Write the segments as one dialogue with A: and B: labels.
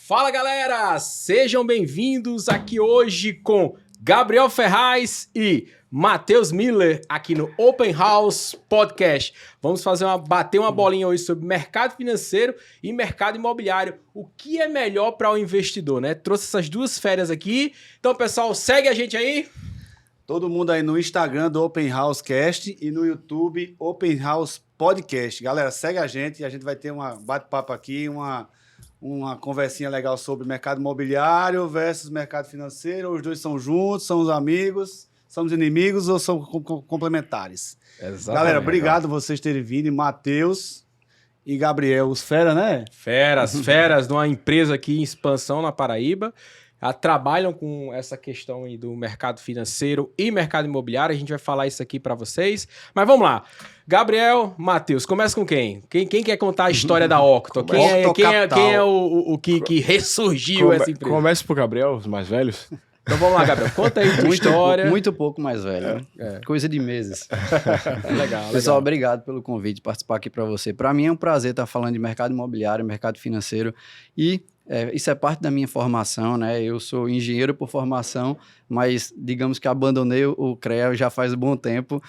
A: Fala galera, sejam bem-vindos aqui hoje com Gabriel Ferraz e Matheus Miller aqui no Open House Podcast. Vamos bater uma bolinha hoje sobre mercado financeiro e mercado imobiliário. O que é melhor para o investidor, né? Trouxe essas duas férias aqui. Então, pessoal, segue a gente aí.
B: Todo mundo aí no Instagram do Open House Cast e no YouTube Open House Podcast. Galera, segue a gente vai ter um bate-papo aqui, uma conversinha legal sobre mercado imobiliário versus mercado financeiro. Os dois são juntos, são os amigos, somos inimigos ou são complementares?
A: Exatamente.
B: Galera, obrigado vocês terem vindo. Matheus e Gabriel, os fera, né?
A: Feras de uma empresa aqui em expansão na Paraíba. Trabalham com essa questão aí do mercado financeiro e mercado imobiliário. A gente vai falar isso aqui para vocês. Mas vamos lá. Gabriel, Matheus, começa com quem? Quem quer contar a história da Octo? Quem é o que ressurgiu essa empresa?
C: Começa pro Gabriel, os mais velhos.
A: Então vamos lá, Gabriel. Conta aí tua história.
D: Muito pouco mais velho. Coisa de meses.
A: Legal.
D: Pessoal, obrigado pelo convite de participar aqui para você. Para mim é um prazer estar falando de mercado imobiliário, mercado financeiro e isso é parte da minha formação, né? Eu sou engenheiro por formação, mas digamos que abandonei o CREA já faz um bom tempo.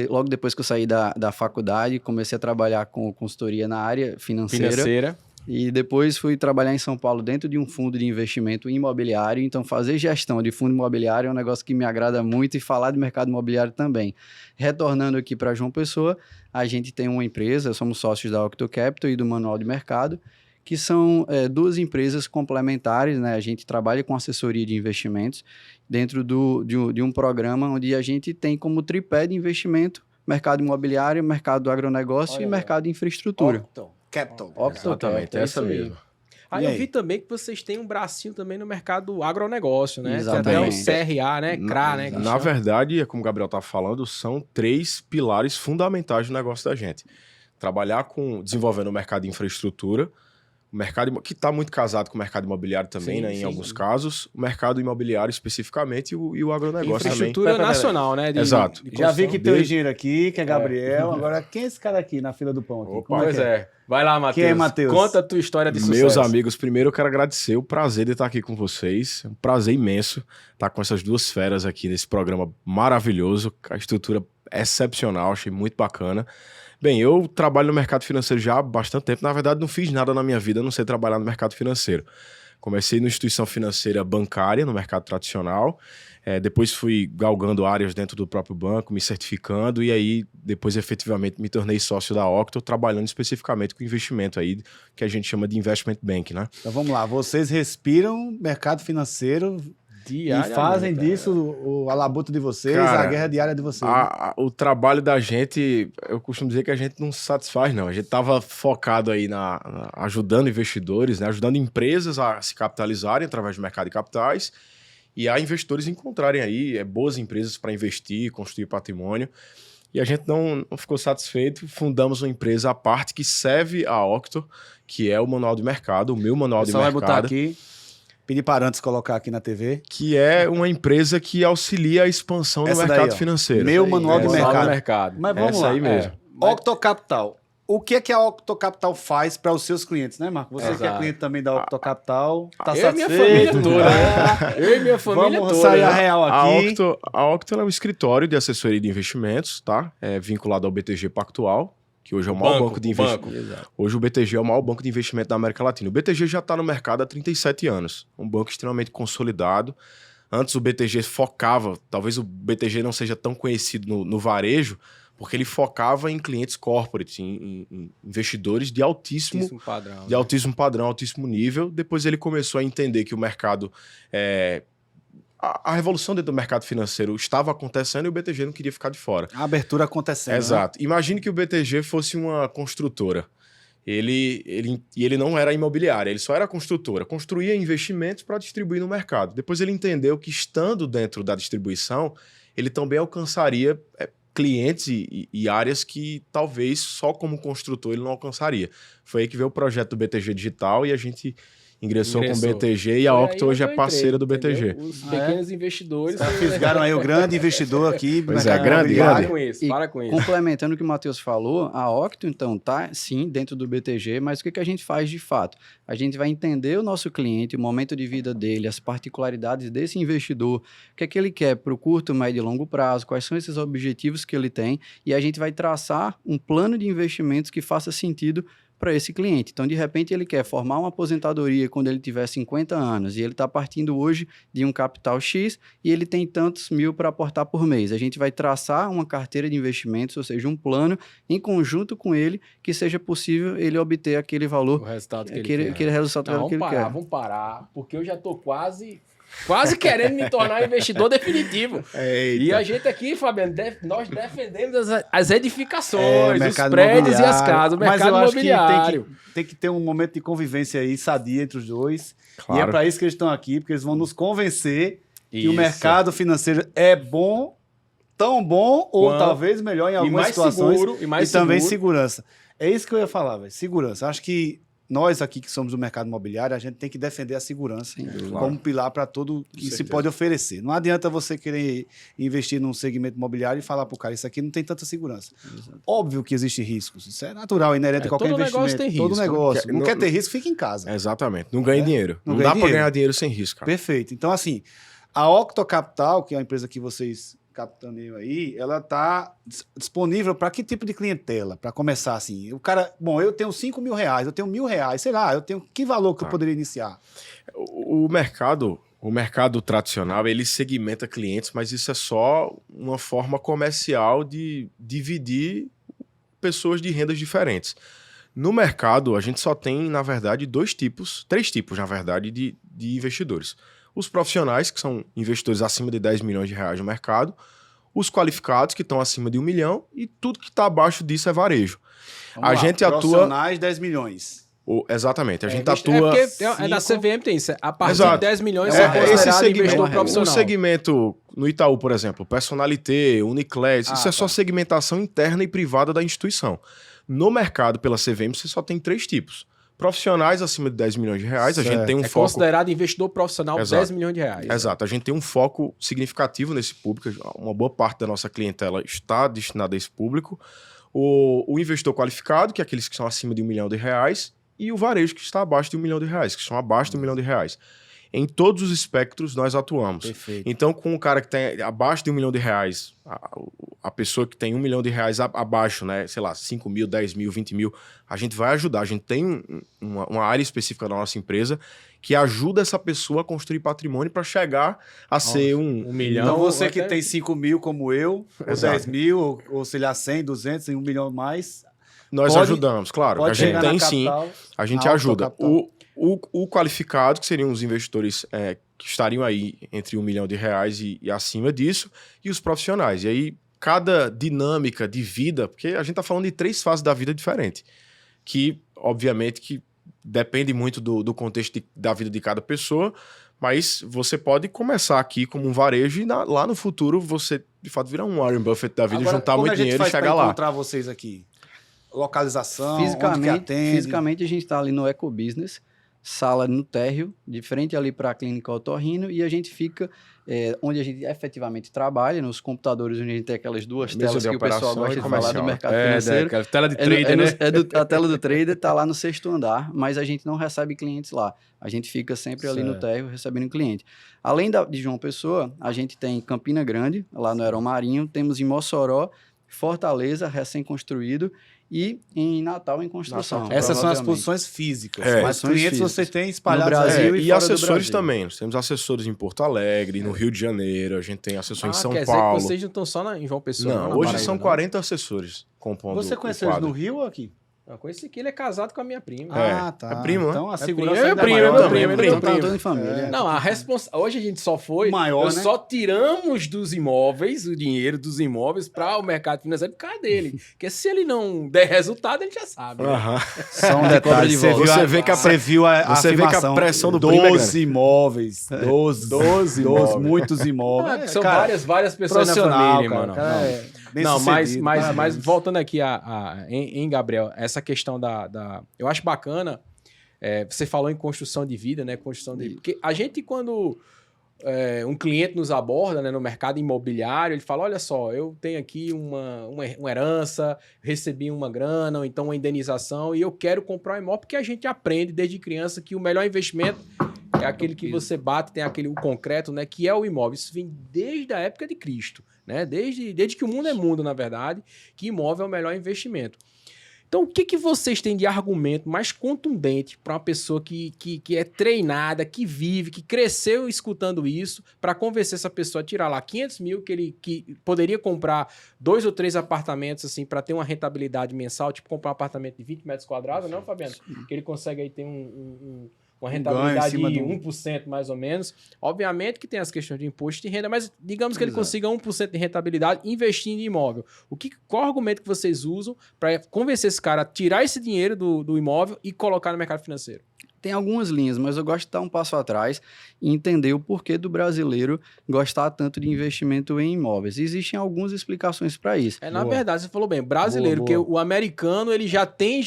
D: Logo depois que eu saí da faculdade, comecei a trabalhar com consultoria na área financeira. E depois fui trabalhar em São Paulo dentro de um fundo de investimento imobiliário. Então, fazer gestão de fundo imobiliário é um negócio que me agrada muito e falar de mercado imobiliário também. Retornando aqui para João Pessoa, a gente tem uma empresa, somos sócios da Octo Capital e do Manual de Mercado, que são duas empresas complementares, né? A gente trabalha com assessoria de investimentos dentro de um programa onde a gente tem como tripé de investimento mercado imobiliário, mercado do agronegócio e mercado de infraestrutura.
B: Octo Capital.
C: Exatamente, essa mesmo.
A: Eu vi também que vocês têm um bracinho também no mercado do agronegócio, né?
D: Exatamente.
A: Tem até o CRA, né? CRA, né?
C: Na verdade, como o Gabriel tá falando, são 3 pilares fundamentais do negócio da gente. Trabalhar desenvolvendo o mercado de infraestrutura, o mercado que está muito casado com o mercado imobiliário também, né? Em alguns casos, o mercado imobiliário especificamente e o agronegócio também.
A: Infraestrutura nacional, né?
C: Exato.
B: Já vi que tem um engenheiro aqui, que é Gabriel. Agora, quem é esse cara aqui na fila do pão? Aqui?
A: Pois é. Vai lá, Matheus.
B: Quem é Matheus?
A: Conta a tua história de sucesso.
C: Meus amigos, primeiro eu quero agradecer o prazer de estar aqui com vocês. É um prazer imenso estar com essas duas feras aqui nesse programa maravilhoso. A estrutura excepcional, achei muito bacana. Bem, eu trabalho no mercado financeiro já há bastante tempo. Na verdade, não fiz nada na minha vida, a não sei trabalhar no mercado financeiro. Comecei numa instituição financeira bancária, no mercado tradicional. Depois fui galgando áreas dentro do próprio banco, me certificando. E aí, depois, efetivamente, me tornei sócio da Octo, trabalhando especificamente com investimento aí, que a gente chama de investment bank, né?
B: Então, vamos lá. Vocês respiram mercado financeiro e fazem disso a labuta de vocês,
C: cara,
B: a guerra diária de vocês.
C: O trabalho da gente, eu costumo dizer que a gente não se satisfaz, não. A gente estava focado aí ajudando investidores, né? Ajudando empresas a se capitalizarem através do mercado de capitais e a investidores encontrarem aí boas empresas para investir, construir patrimônio. E a gente não ficou satisfeito, fundamos uma empresa à parte que serve a Octo, que é o Manual de Mercado, o meu Manual de Mercado.
B: Só vai botar aqui. Pedir para antes colocar aqui na TV.
C: Que é uma empresa que auxilia a expansão do mercado financeiro.
B: Meu Manual de Mercado.
A: Mas
B: vamos lá.
C: Aí mesmo.
B: Octo Capital. O que é que a Octo Capital faz para os seus clientes, né, Marco? Você que é cliente também da Octo Capital, tá satisfeito?
A: Eu e minha família toda. Eu e minha família
B: Vamos
A: toda.
B: sair a real aqui.
C: A Octo é um escritório de assessoria de investimentos, tá? É vinculado ao BTG Pactual, que hoje é o maior banco de investimento. Hoje o BTG é o maior banco de investimento da América Latina. O BTG já está no mercado há 37 anos. Um banco extremamente consolidado. Antes o BTG focava, talvez o BTG não seja tão conhecido no varejo, porque ele focava em clientes corporate, em investidores de altíssimo padrão, altíssimo nível. Depois ele começou a entender que o mercado... A revolução dentro do mercado financeiro estava acontecendo e o BTG não queria ficar de fora.
B: A abertura acontecendo.
C: Exato. Né? Imagine que o BTG fosse uma construtora. Ele não era imobiliária, ele só era construtora. Construía investimentos para distribuir no mercado. Depois ele entendeu que, estando dentro da distribuição, ele também alcançaria clientes e áreas que talvez só como construtor ele não alcançaria. Foi aí que veio o projeto do BTG Digital e a gente ingressou com o
A: Ingressou.
C: BTG e a
A: Foi
C: Octo
A: aí
C: hoje é
A: que eu
C: parceira do
A: entrei,
C: BTG.
A: entendeu? Os pequenos investidores.
B: Os caras fisgaram aí o grande investidor aqui.
C: Pois
B: mercado
C: é, grande,
B: imobiliário.
A: Para com isso,
D: E
A: para com isso.
D: complementando o que o Matheus falou, a Octo, então, tá sim dentro do BTG, mas o que a gente faz de fato? A gente vai entender o nosso cliente, o momento de vida dele, as particularidades desse investidor, o que é que ele quer para o curto, médio e longo prazo, quais são esses objetivos que ele tem, e a gente vai traçar um plano de investimentos que faça sentido para esse cliente. Então, de repente, ele quer formar uma aposentadoria quando ele tiver 50 anos e ele está partindo hoje de um capital X e ele tem tantos mil para aportar por mês. A gente vai traçar uma carteira de investimentos, ou seja, um plano em conjunto com ele que seja possível ele obter aquele
A: O
D: valor,
A: resultado que ele
D: aquele,
A: quer.
D: aquele resultado
A: Não,
D: que ele quer.
A: vamos parar, porque eu já tô quase querendo me tornar investidor definitivo.
C: Eita.
A: E a gente aqui, Fabiano, nós defendemos as edificações, os
B: mercado
A: prédios e as
B: imobiliário.
A: casas, o
B: Mas
A: mercado
B: eu acho que
A: imobiliário.
B: tem que ter um momento de convivência aí sadia entre os dois.
C: Claro.
B: E é para isso que eles estão aqui, porque eles vão nos convencer que o
A: Isso.
B: mercado financeiro é bom, tão bom, ou
A: Quanto-
B: talvez melhor em
A: E
B: algumas
A: mais
B: situações.
A: seguro, e mais
B: E também
A: seguro.
B: segurança. É isso que eu ia falar, velho. Segurança. Acho que nós aqui que somos do mercado imobiliário, a gente tem que defender a segurança
D: Sem dúvida.
B: como pilar para tudo que se
C: certeza.
B: pode oferecer. Não adianta você querer investir num segmento imobiliário e falar para o cara, isso aqui não tem tanta segurança. Óbvio que existem riscos. Isso é natural, inerente a qualquer
A: todo negócio
B: investimento.
A: tem
B: Todo
A: risco.
B: negócio. Não,
C: Não-
B: quer ter risco, fica em casa.
C: Exatamente. Não ganha dinheiro.
B: Não
C: Não,
B: ganha
C: dá pra
B: dinheiro.
C: ganhar dinheiro sem risco, cara.
B: Perfeito. Então, assim, a Octo Capital, que é a empresa que vocês capitaneiam aí, ela está disponível para que tipo de clientela? Para começar assim, o cara, bom, eu tenho 5 mil reais, eu tenho 1.000 reais, sei lá, eu tenho que valor que eu
C: Tá.
B: poderia iniciar?
C: O mercado tradicional, ele segmenta clientes, mas isso é só uma forma comercial de dividir pessoas de rendas diferentes. No mercado, a gente só tem, na verdade, três tipos, na verdade, de investidores. Os profissionais, que são investidores acima de 10 milhões de reais no mercado, os qualificados, que estão acima de 1 milhão, e tudo que está abaixo disso é varejo.
B: Vamos
C: A
B: lá,
C: gente atua-
B: profissionais 10 milhões.
C: Exatamente, a gente
A: É
C: atua...
A: porque é da
B: cinco-
A: CVM tem isso. A partir
C: Exato.
A: de 10 milhões
B: É,
A: você é
B: esse
A: considerado
C: segmento,
A: investidor
D: o
A: profissional.
C: O segmento no Itaú, por exemplo, Personalité, Uniclass, isso é só segmentação interna e privada da instituição. No mercado, pela CVM, você só tem 3 tipos. Profissionais acima de 10 milhões de reais, a gente
B: Certo.
C: tem um
A: É
C: foco...
A: considerado investidor profissional
C: Exato.
A: 10 milhões de reais.
C: Exato, a gente tem um foco significativo nesse público, uma boa parte da nossa clientela está destinada a esse público. O investidor qualificado, que é aqueles que são acima de 1 milhão de reais, e o varejo, que está abaixo de 1 milhão de reais, que são abaixo de 1 milhão de reais. Em todos os espectros nós atuamos.
B: Perfeito.
C: Então, com o cara que tem abaixo de 1 milhão de reais, a pessoa que tem 1 milhão de reais abaixo, né, sei lá, 5 mil, 10 mil, 20 mil, a gente vai ajudar. A gente tem uma área específica da nossa empresa que ajuda essa pessoa a construir patrimônio para chegar a ser 1
A: milhão.
B: Então, você
A: até-
B: que tem 5 mil como eu, ou
C: Exato.
B: 10 mil, ou sei lá, 100, 200, e 1 milhão mais,
C: Nós
B: pode-
C: ajudamos, claro. A
B: pode
C: gente
B: chegar
C: tem
B: na
C: sim,
B: capital.
C: a gente
B: na
C: ajuda.
B: Autocapital.
C: O qualificado, que seriam os investidores que estariam aí entre 1 milhão de reais e acima disso, e os profissionais. E aí, cada dinâmica de vida, porque a gente está falando de 3 fases da vida diferentes, que, obviamente, que depende muito do contexto da vida de cada pessoa, mas você pode começar aqui como um varejo e lá no futuro você, de fato, virar um Warren Buffett da vida,
B: Agora,
C: juntar
B: como
C: muito
B: a gente
C: dinheiro e
B: faz
C: chegar
B: pra
C: lá.
B: encontrar vocês aqui? Localização, onde que atende?
D: Fisicamente, a gente está ali no Ecobusiness, sala no térreo, de frente ali para a clínica Otorrino, e a gente fica onde a gente efetivamente trabalha, nos computadores onde a gente tem aquelas duas
C: Mesa
D: telas
C: de
D: que o pessoal
C: operação
D: gosta
C: e
D: de falar do
C: comercial.
D: mercado financeiro.
A: aquela tela de
D: É no-
A: trader,
D: é no-
A: né?
D: a tela do trader está lá no 6º andar, mas a gente não recebe clientes lá. A gente fica sempre ali no
B: Certo.
D: térreo recebendo cliente. Além de João Pessoa, a gente tem Campina Grande, lá no Aeromarinho, temos em Mossoró, Fortaleza, recém-construído, e em Natal, em construção.
B: Essas são as
D: provavelmente.
B: posições físicas.
C: É.
B: Mas
D: Posições
B: clientes
D: físicas.
B: vocês têm espalhados
D: No Brasil
B: aí.
D: e
C: E
D: fora do
C: assessores
D: Brasil.
C: também. Nós temos assessores em Porto Alegre, no Rio de Janeiro, a gente tem assessor em São
A: quer
C: Paulo.
A: dizer que vocês não estão só em João Pessoa.
C: Não,
A: na
C: hoje
A: Paraíba,
C: são
A: não?
C: 40 assessores compondo
B: Você
C: o
B: conheceu eles
C: quadro.
B: no Rio ou aqui?
A: Eu conheci que ele é casado com a minha prima.
C: Ah,
B: tá.
C: é primo, né?
B: Então a
A: É
B: segurança
A: primo, é
B: ainda
A: primo,
B: maior,
A: é meu
B: né?
A: primo, é meu
D: Então tá
A: primo.
D: todo em família.
A: Não, a hoje a gente só foi.
B: Maior,
A: nós
B: né?
A: só tiramos dos imóveis, o dinheiro dos imóveis, para o mercado financeiro por causa dele. Porque se ele não der resultado, ele já sabe. né?
C: Aham.
B: Só um
D: Cobra
B: detalhe,
D: de
B: você
D: volta.
B: viu,
C: Você vê que a
B: você viu a
C: você vê que a
B: afirmação,
C: pressão do primo é
B: 12 imóveis, 12
C: imóveis.
B: muitos
A: Ah,
B: imóveis.
A: porque são
B: Cara,
A: várias pessoas na
B: profissional,
A: família,
B: cara,
A: mano.
B: cara,
A: Não.
B: é bem
A: Não, mas
B: sucedido,
A: mas
B: parabéns.
A: voltando aqui em Gabriel, essa questão da. Eu acho bacana Você falou em construção de vida, né? Porque a gente, quando um cliente nos aborda, né, no mercado imobiliário, ele fala, olha só, eu tenho aqui uma herança, recebi uma grana, ou então uma indenização, e eu quero comprar um imóvel, porque a gente aprende desde criança que o melhor investimento é aquele que você bate, tem o concreto, né, que é o imóvel. Isso vem desde a época de Cristo, né? Desde que o mundo é mundo, na verdade, que imóvel é o melhor investimento. Então, o que vocês têm de argumento mais contundente para uma pessoa que é treinada, que vive, que cresceu escutando isso, para convencer essa pessoa a tirar lá 500 mil, que poderia comprar 2 ou 3 apartamentos assim para ter uma rentabilidade mensal, tipo comprar um apartamento de 20 metros quadrados, não, Fabiano? Que ele consegue aí ter uma rentabilidade de 1% mais ou menos. Obviamente que tem as questões de imposto de renda, mas digamos que ele consiga 1% de rentabilidade investindo em imóvel. Qual argumento que vocês usam para convencer esse cara a tirar esse dinheiro do imóvel e colocar no mercado financeiro?
D: Tem algumas linhas, mas eu gosto de dar um passo atrás e entender o porquê do brasileiro gostar tanto de investimento em imóveis. Existem algumas explicações para isso.
A: Na verdade, você falou bem, brasileiro, porque o americano ele já tem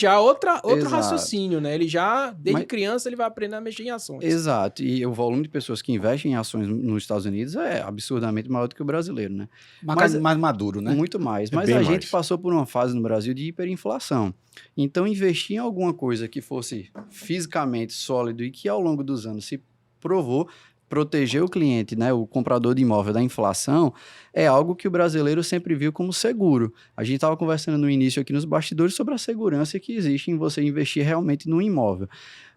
A: outro raciocínio, né? Ele já, desde criança, ele vai aprender a mexer em ações.
D: Exato, e o volume de pessoas que investem em ações nos Estados Unidos é absurdamente maior do que o brasileiro, né?
B: Mas mais maduro, né?
D: Muito mais, mas a gente passou por uma fase no Brasil de hiperinflação. Então, investir em alguma coisa que fosse fisicamente sólido e que ao longo dos anos se provou proteger o cliente, né, o comprador de imóvel da inflação, é algo que o brasileiro sempre viu como seguro. A gente estava conversando no início aqui nos bastidores sobre a segurança que existe em você investir realmente no imóvel.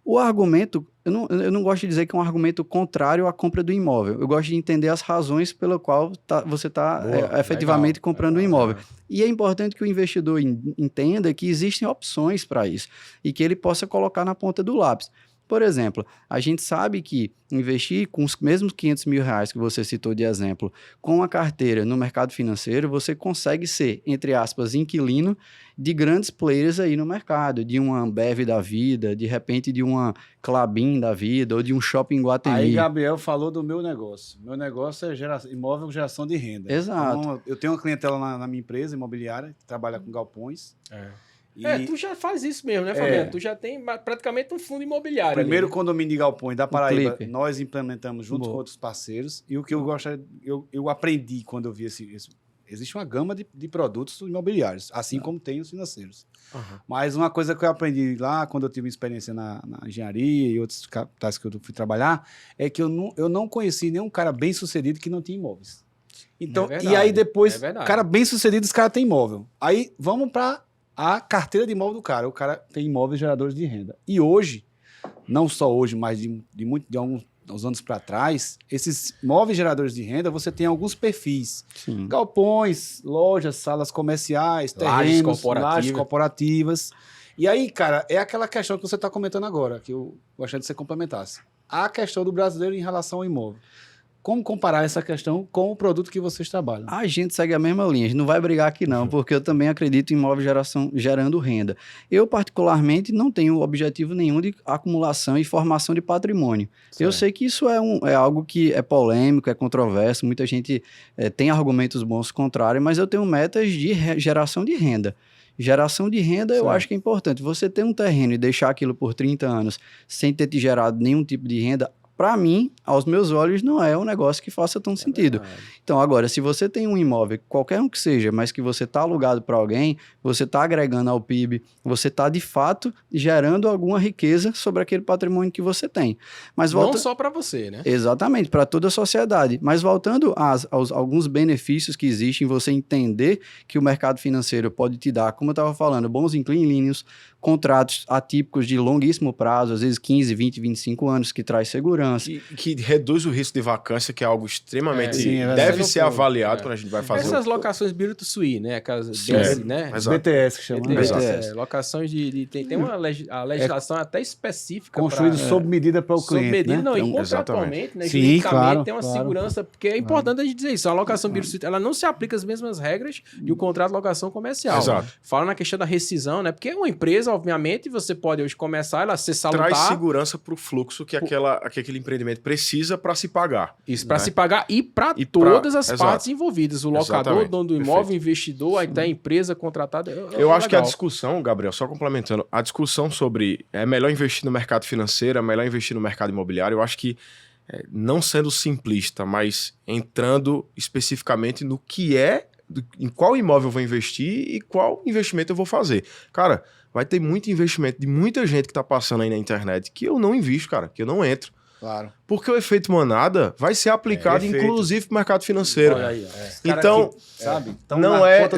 D: O argumento, eu não gosto de dizer que é um argumento contrário à compra do imóvel. Eu gosto de entender as razões pela qual você está efetivamente comprando um imóvel. E é importante que o investidor entenda que existem opções para isso e que ele possa colocar na ponta do lápis. Por exemplo, a gente sabe que investir com os mesmos 500 mil reais que você citou de exemplo, com uma carteira no mercado financeiro, você consegue ser, entre aspas, inquilino de grandes players aí no mercado, de uma Ambev da vida, de repente de uma Klabin da vida, ou de um Shopping Guatemi.
B: Aí Gabriel falou do meu negócio. Meu negócio é imóvel geração de renda.
D: Exato.
B: Então, eu tenho uma clientela na minha empresa imobiliária, que trabalha com galpões.
A: Tu já faz isso mesmo, né, Fabiano? Tu já tem praticamente um fundo imobiliário.
B: Primeiro
A: ali, né?
B: condomínio de galpões da Paraíba, nós implementamos junto com outros parceiros. E o que eu gosto, eu aprendi quando eu vi existe uma gama de produtos imobiliários, assim como tem os financeiros. Mas uma coisa que eu aprendi lá, quando eu tive experiência na engenharia e outros capitais que eu fui trabalhar, é que eu não conheci nenhum cara bem sucedido que não tinha imóveis. Então, e aí depois, cara bem sucedido, esse cara tem imóvel. Aí vamos para a carteira de imóvel do cara. O cara tem imóveis geradores de renda. E hoje, não só hoje, mas de alguns anos para trás, esses imóveis geradores de renda, você tem alguns perfis.
D: Sim.
B: Galpões, lojas, salas comerciais, terrenos, lajes corporativas. E aí, cara, é aquela questão que você está comentando agora, que eu gostaria de você complementasse. A questão do brasileiro em relação ao imóvel. Como comparar essa questão com o produto que vocês trabalham?
D: A gente segue a mesma linha, a gente não vai brigar aqui não, porque eu também acredito em imóvel gerando renda. Eu, particularmente, não tenho objetivo nenhum de acumulação e formação de patrimônio. Certo. Eu sei que isso é algo que é polêmico, é controverso, muita gente tem argumentos bons contrários, mas eu tenho metas de geração de renda. Geração de renda, eu acho que é importante. Você ter um terreno e deixar aquilo por 30 anos sem ter te gerado nenhum tipo de renda, para mim, aos meus olhos, não é um negócio que faça tão sentido.
A: Verdade.
D: Então, agora, se você tem um imóvel, qualquer um que seja, mas que você está alugado para alguém, você está agregando ao PIB, você está, de fato, gerando alguma riqueza sobre aquele patrimônio que você tem. Mas
A: não só para você, né?
D: Exatamente, para toda a sociedade. Mas voltando aos alguns benefícios que existem, você entender que o mercado financeiro pode te dar, como eu estava falando, bons inquilinos, contratos atípicos de longuíssimo prazo, às vezes 15, 20, 25 anos, que traz segurança.
C: E que reduz o risco de vacância, que é algo extremamente... deve ser
A: loucura.
C: avaliado quando a gente vai fazer...
A: Essas locações build to suit, né? né?
B: BTS que chama.
A: BTS. Locações tem uma legislação até específica.
B: Construído sob medida para o cliente,
A: sob medida,
B: né?
A: não, e contratualmente, né?
B: Sim, claro,
A: tem uma segurança, porque é importante a gente dizer isso. A locação build to suit, ela não se aplica as mesmas regras de um contrato de locação comercial.
C: Exato.
A: Fala na questão da rescisão, né? Porque uma empresa empresa, obviamente, você pode hoje começar, ela ser salutar.
C: Traz segurança para o fluxo que aquele empreendimento precisa para se pagar.
A: Isso, para
C: né?
A: se pagar e para todas as
C: exato.
A: partes envolvidas. O locador,
C: Exatamente.
A: o dono do imóvel,
C: Perfeito.
A: o investidor, até a empresa contratada.
C: Eu acho que a
A: legal.
C: discussão, Gabriel, só complementando, a discussão sobre é melhor investir no mercado financeiro, é melhor investir no mercado imobiliário, eu acho que, não sendo simplista, mas entrando especificamente no que em qual imóvel eu vou investir e qual investimento eu vou fazer. Cara, vai ter muito investimento de muita gente que tá passando aí na internet que eu não invisto, cara, que eu não entro.
B: Claro.
C: Porque o efeito manada vai ser aplicado, inclusive, para o mercado financeiro.
A: Olha aí,
C: Então,
B: sabe?
C: não é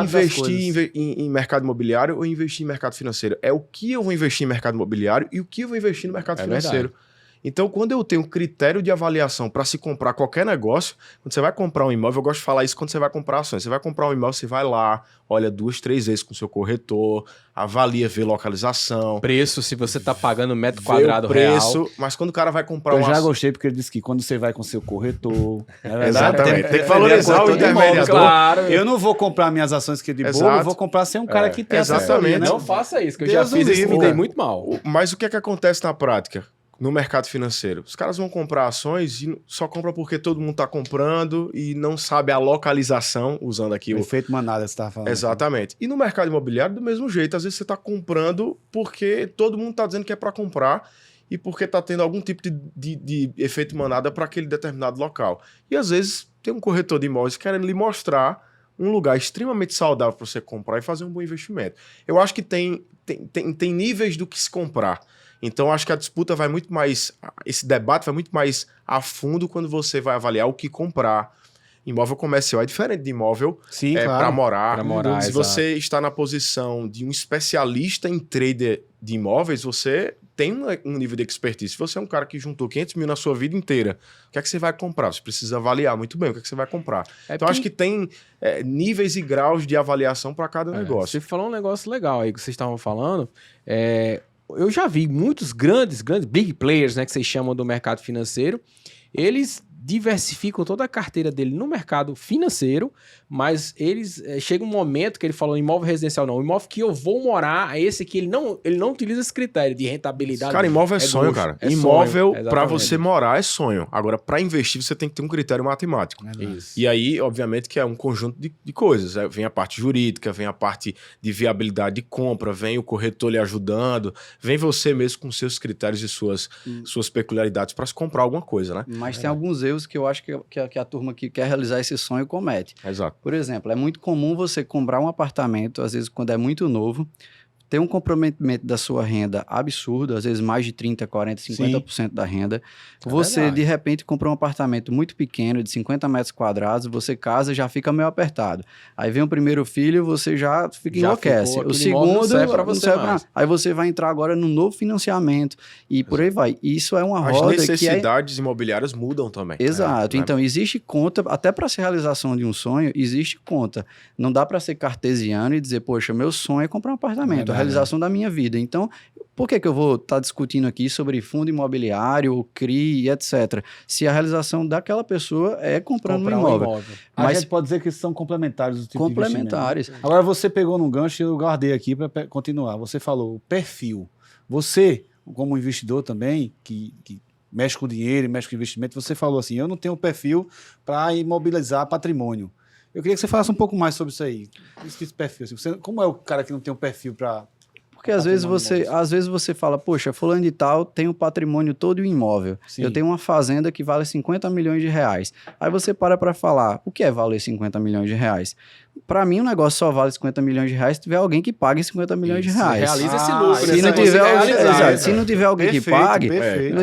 C: investir em mercado imobiliário ou investir em mercado financeiro. É o que eu vou investir em mercado imobiliário e o que eu vou investir no mercado financeiro.
A: Verdade.
C: Então, quando eu tenho critério de avaliação para se comprar qualquer negócio, quando você vai comprar um imóvel, eu gosto de falar isso quando você vai comprar ações. Você vai comprar um imóvel, você vai lá, olha 2, 3 vezes com o seu corretor, avalia, vê localização.
A: Preço, se você tá pagando metro
C: vê
A: quadrado
C: o preço,
A: real.
C: mas quando o cara vai comprar
B: Eu já gostei porque ele disse que quando você vai com seu corretor...
C: Exatamente. Tem que valorizar o intermediador.
A: Claro.
B: Eu não vou comprar minhas ações que de bobo, eu vou comprar sem um cara que tem
C: exatamente.
B: assessoria, né?
A: Não faça isso, que eu
B: Deus
A: já fiz
B: o
A: isso e me
B: livre.
A: dei muito mal.
C: Mas o que é que acontece na prática? No mercado financeiro, os caras vão comprar ações e só compra porque todo mundo está comprando e não sabe a localização, usando aqui
B: O efeito manada, você estava falando.
C: Exatamente. E no mercado imobiliário, do mesmo jeito, às vezes você está comprando porque todo mundo está dizendo que é para comprar e porque está tendo algum tipo de efeito manada para aquele determinado local. E às vezes tem um corretor de imóveis querendo lhe mostrar um lugar extremamente saudável para você comprar e fazer um bom investimento. Eu acho que tem níveis do que se comprar. Então, acho que a disputa vai muito mais... Esse debate vai muito mais a fundo quando você vai avaliar o que comprar. Imóvel comercial é diferente de imóvel para morar.
A: Pra morar,
C: Se
A: exato.
C: você está na posição de um especialista em trader de imóveis, você tem um nível de expertise. Se você é um cara que juntou 500 mil na sua vida inteira, o que é que você vai comprar? Você precisa avaliar muito bem o que é que você vai comprar. Então, acho que tem níveis e graus de avaliação para cada negócio.
A: Você falou um negócio legal aí que vocês estavam falando. Eu já vi muitos grandes big players, né, que vocês chamam do mercado financeiro, eles diversificam toda a carteira dele no mercado financeiro, mas chega um momento que ele falou imóvel residencial não, o imóvel que eu vou morar é esse aqui, ele não utiliza esse critério de rentabilidade.
C: Cara, imóvel é sonho,
A: luxo,
C: cara.
A: é
C: Imóvel,
A: sonho,
C: para
A: exatamente.
C: você morar, é sonho. Agora, para investir, você tem que ter um critério matemático.
A: Isso.
C: E aí, obviamente, que é um conjunto de coisas. Vem a parte jurídica, vem a parte de viabilidade de compra, vem o corretor lhe ajudando, vem você mesmo com seus critérios e suas peculiaridades para se comprar alguma coisa, né?
D: Mas tem alguns erros que eu acho que a turma que quer realizar esse sonho comete.
C: Exato.
D: Por exemplo, é muito comum você comprar um apartamento, às vezes quando é muito novo, ter um comprometimento da sua renda absurdo, às vezes mais de 30%, 40%, 50% da renda. Você,
A: verdade.
D: de repente, comprou um apartamento muito pequeno, de 50 metros quadrados, você casa e já fica meio apertado. Aí vem o primeiro filho, você já enlouquece.
A: ficou,
D: O
A: aquele imóvel não
D: segundo,
A: serve pra
D: não
A: você
D: serve pra
A: mais.
D: nada. Aí você vai entrar agora no novo financiamento e por aí vai. Isso é uma
C: As
D: roda que é...
C: necessidades imobiliárias mudam também.
D: Exato.
C: Né?
D: Então, existe conta, até para ser realização de um sonho, existe conta. Não dá para ser cartesiano e dizer, poxa, meu sonho é comprar um apartamento, a realização da minha vida. Então, por que eu vou estar discutindo aqui sobre fundo imobiliário, CRI, etc., se a realização daquela pessoa é comprando um imóvel?
B: A
D: Mas
B: gente pode dizer que são complementares do tipo
D: complementares.
B: de investimento. Agora, você pegou num gancho e eu guardei aqui para continuar. Você falou o perfil. Você, como investidor também, que mexe com dinheiro, mexe com investimento, você falou assim, eu não tenho perfil para imobilizar patrimônio. Eu queria que você falasse um pouco mais sobre isso aí. Esse perfil. Assim, como é o cara que não tem um perfil para...
D: Porque às vezes você fala, poxa, fulano de tal tem o patrimônio todo em imóvel.
B: Sim.
D: Eu tenho uma fazenda que vale 50 milhões de reais. Aí você para falar, o que é valer 50 milhões de reais? Para mim, o negócio só vale 50 milhões de reais se tiver alguém que pague 50 milhões de reais.
A: Realiza esse lucro.
D: Se não tiver, se não tiver alguém que pague,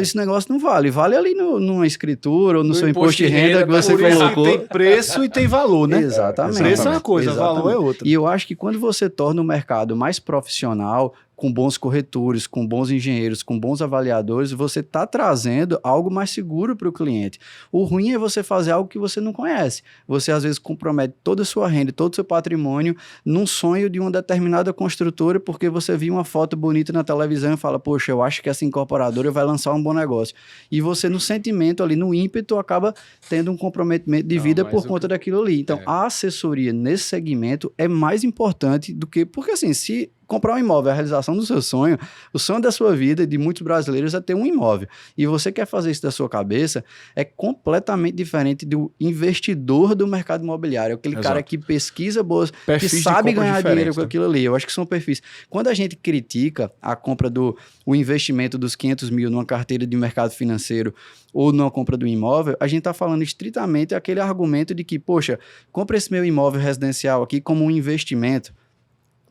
D: esse negócio não vale. Vale ali numa escritura ou no seu imposto de renda que você colocou.
B: Tem preço e tem valor, né?
D: Exatamente.
B: Preço é uma coisa, valor é outra.
D: E eu acho que quando você torna o mercado mais profissional, com bons corretores, com bons engenheiros, com bons avaliadores, você está trazendo algo mais seguro para o cliente. O ruim é você fazer algo que você não conhece. Você, às vezes, compromete toda a sua renda, todo o seu patrimônio num sonho de uma determinada construtora, porque você viu uma foto bonita na televisão e fala, poxa, eu acho que essa incorporadora vai lançar um bom negócio. E você, no sentimento ali, no ímpeto, acaba tendo um comprometimento de vida por conta daquilo ali. Então, a assessoria nesse segmento é mais importante do que... Porque, assim, se comprar um imóvel é a realização do seu sonho, o sonho da sua vida, de muitos brasileiros, é ter um imóvel. E você quer fazer isso da sua cabeça, é completamente diferente do investidor do mercado imobiliário. Aquele cara que pesquisa boas, que sabe ganhar dinheiro com aquilo ali. Eu acho que são perfis. Quando a gente critica a compra o investimento dos 500 mil numa carteira de mercado financeiro ou numa compra do imóvel, a gente está falando estritamente aquele argumento de que, poxa, compra esse meu imóvel residencial aqui como um investimento.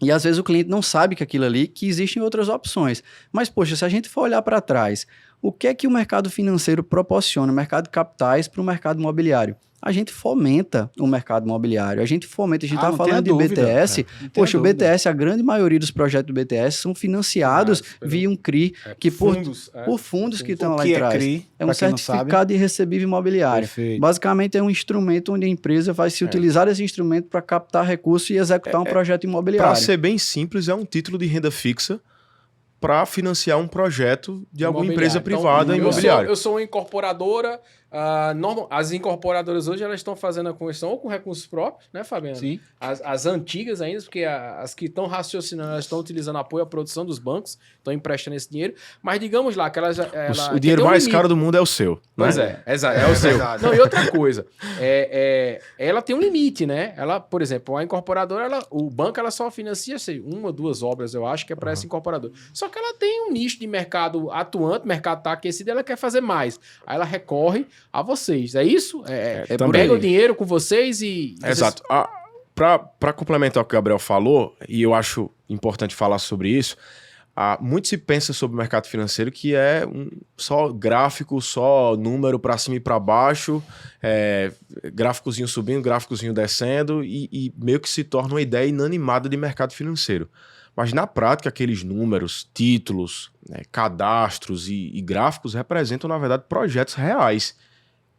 D: E às vezes o cliente não sabe que aquilo ali, que existem outras opções. Mas, poxa, se a gente for olhar para trás, o que é que o mercado financeiro proporciona, o mercado de capitais para o mercado imobiliário? A gente fomenta o mercado imobiliário, a gente está falando de BTS, poxa, o BTS, a grande maioria dos projetos do BTS são financiados via um CRI, por fundos que estão lá atrás. CRI, é um certificado de recebível imobiliário. Perfeito. Basicamente é um instrumento onde a empresa vai se utilizar desse instrumento para captar recursos e executar um projeto imobiliário.
C: Para ser bem simples, é um título de renda fixa para financiar um projeto de alguma empresa privada imobiliária.
A: Eu sou uma incorporadora. As incorporadoras hoje elas estão fazendo a conversão ou com recursos próprios, né, Fabiano?
B: Sim.
A: As antigas ainda, porque as que estão raciocinando, elas estão utilizando apoio à produção dos bancos, estão emprestando esse dinheiro. Mas digamos lá que
C: o dinheiro mais caro do mundo é o seu.
A: Pois é o seu. Não, e outra coisa, ela tem um limite, né? Ela, por exemplo, a incorporadora, o banco ela só financia uma ou duas obras, eu acho, que é para essa incorporadora. Só que ela tem um nicho de mercado atuante, o mercado está aquecido, ela quer fazer mais. Aí ela recorre a vocês, é isso? Pega o dinheiro com vocês e...
C: Exato. Para complementar o que o Gabriel falou, e eu acho importante falar sobre isso, muito se pensa sobre o mercado financeiro que é só gráfico, só número para cima e para baixo, gráficozinho subindo, gráficozinho descendo, e meio que se torna uma ideia inanimada de mercado financeiro. Mas na prática, aqueles números, títulos, cadastros e gráficos representam, na verdade, projetos reais,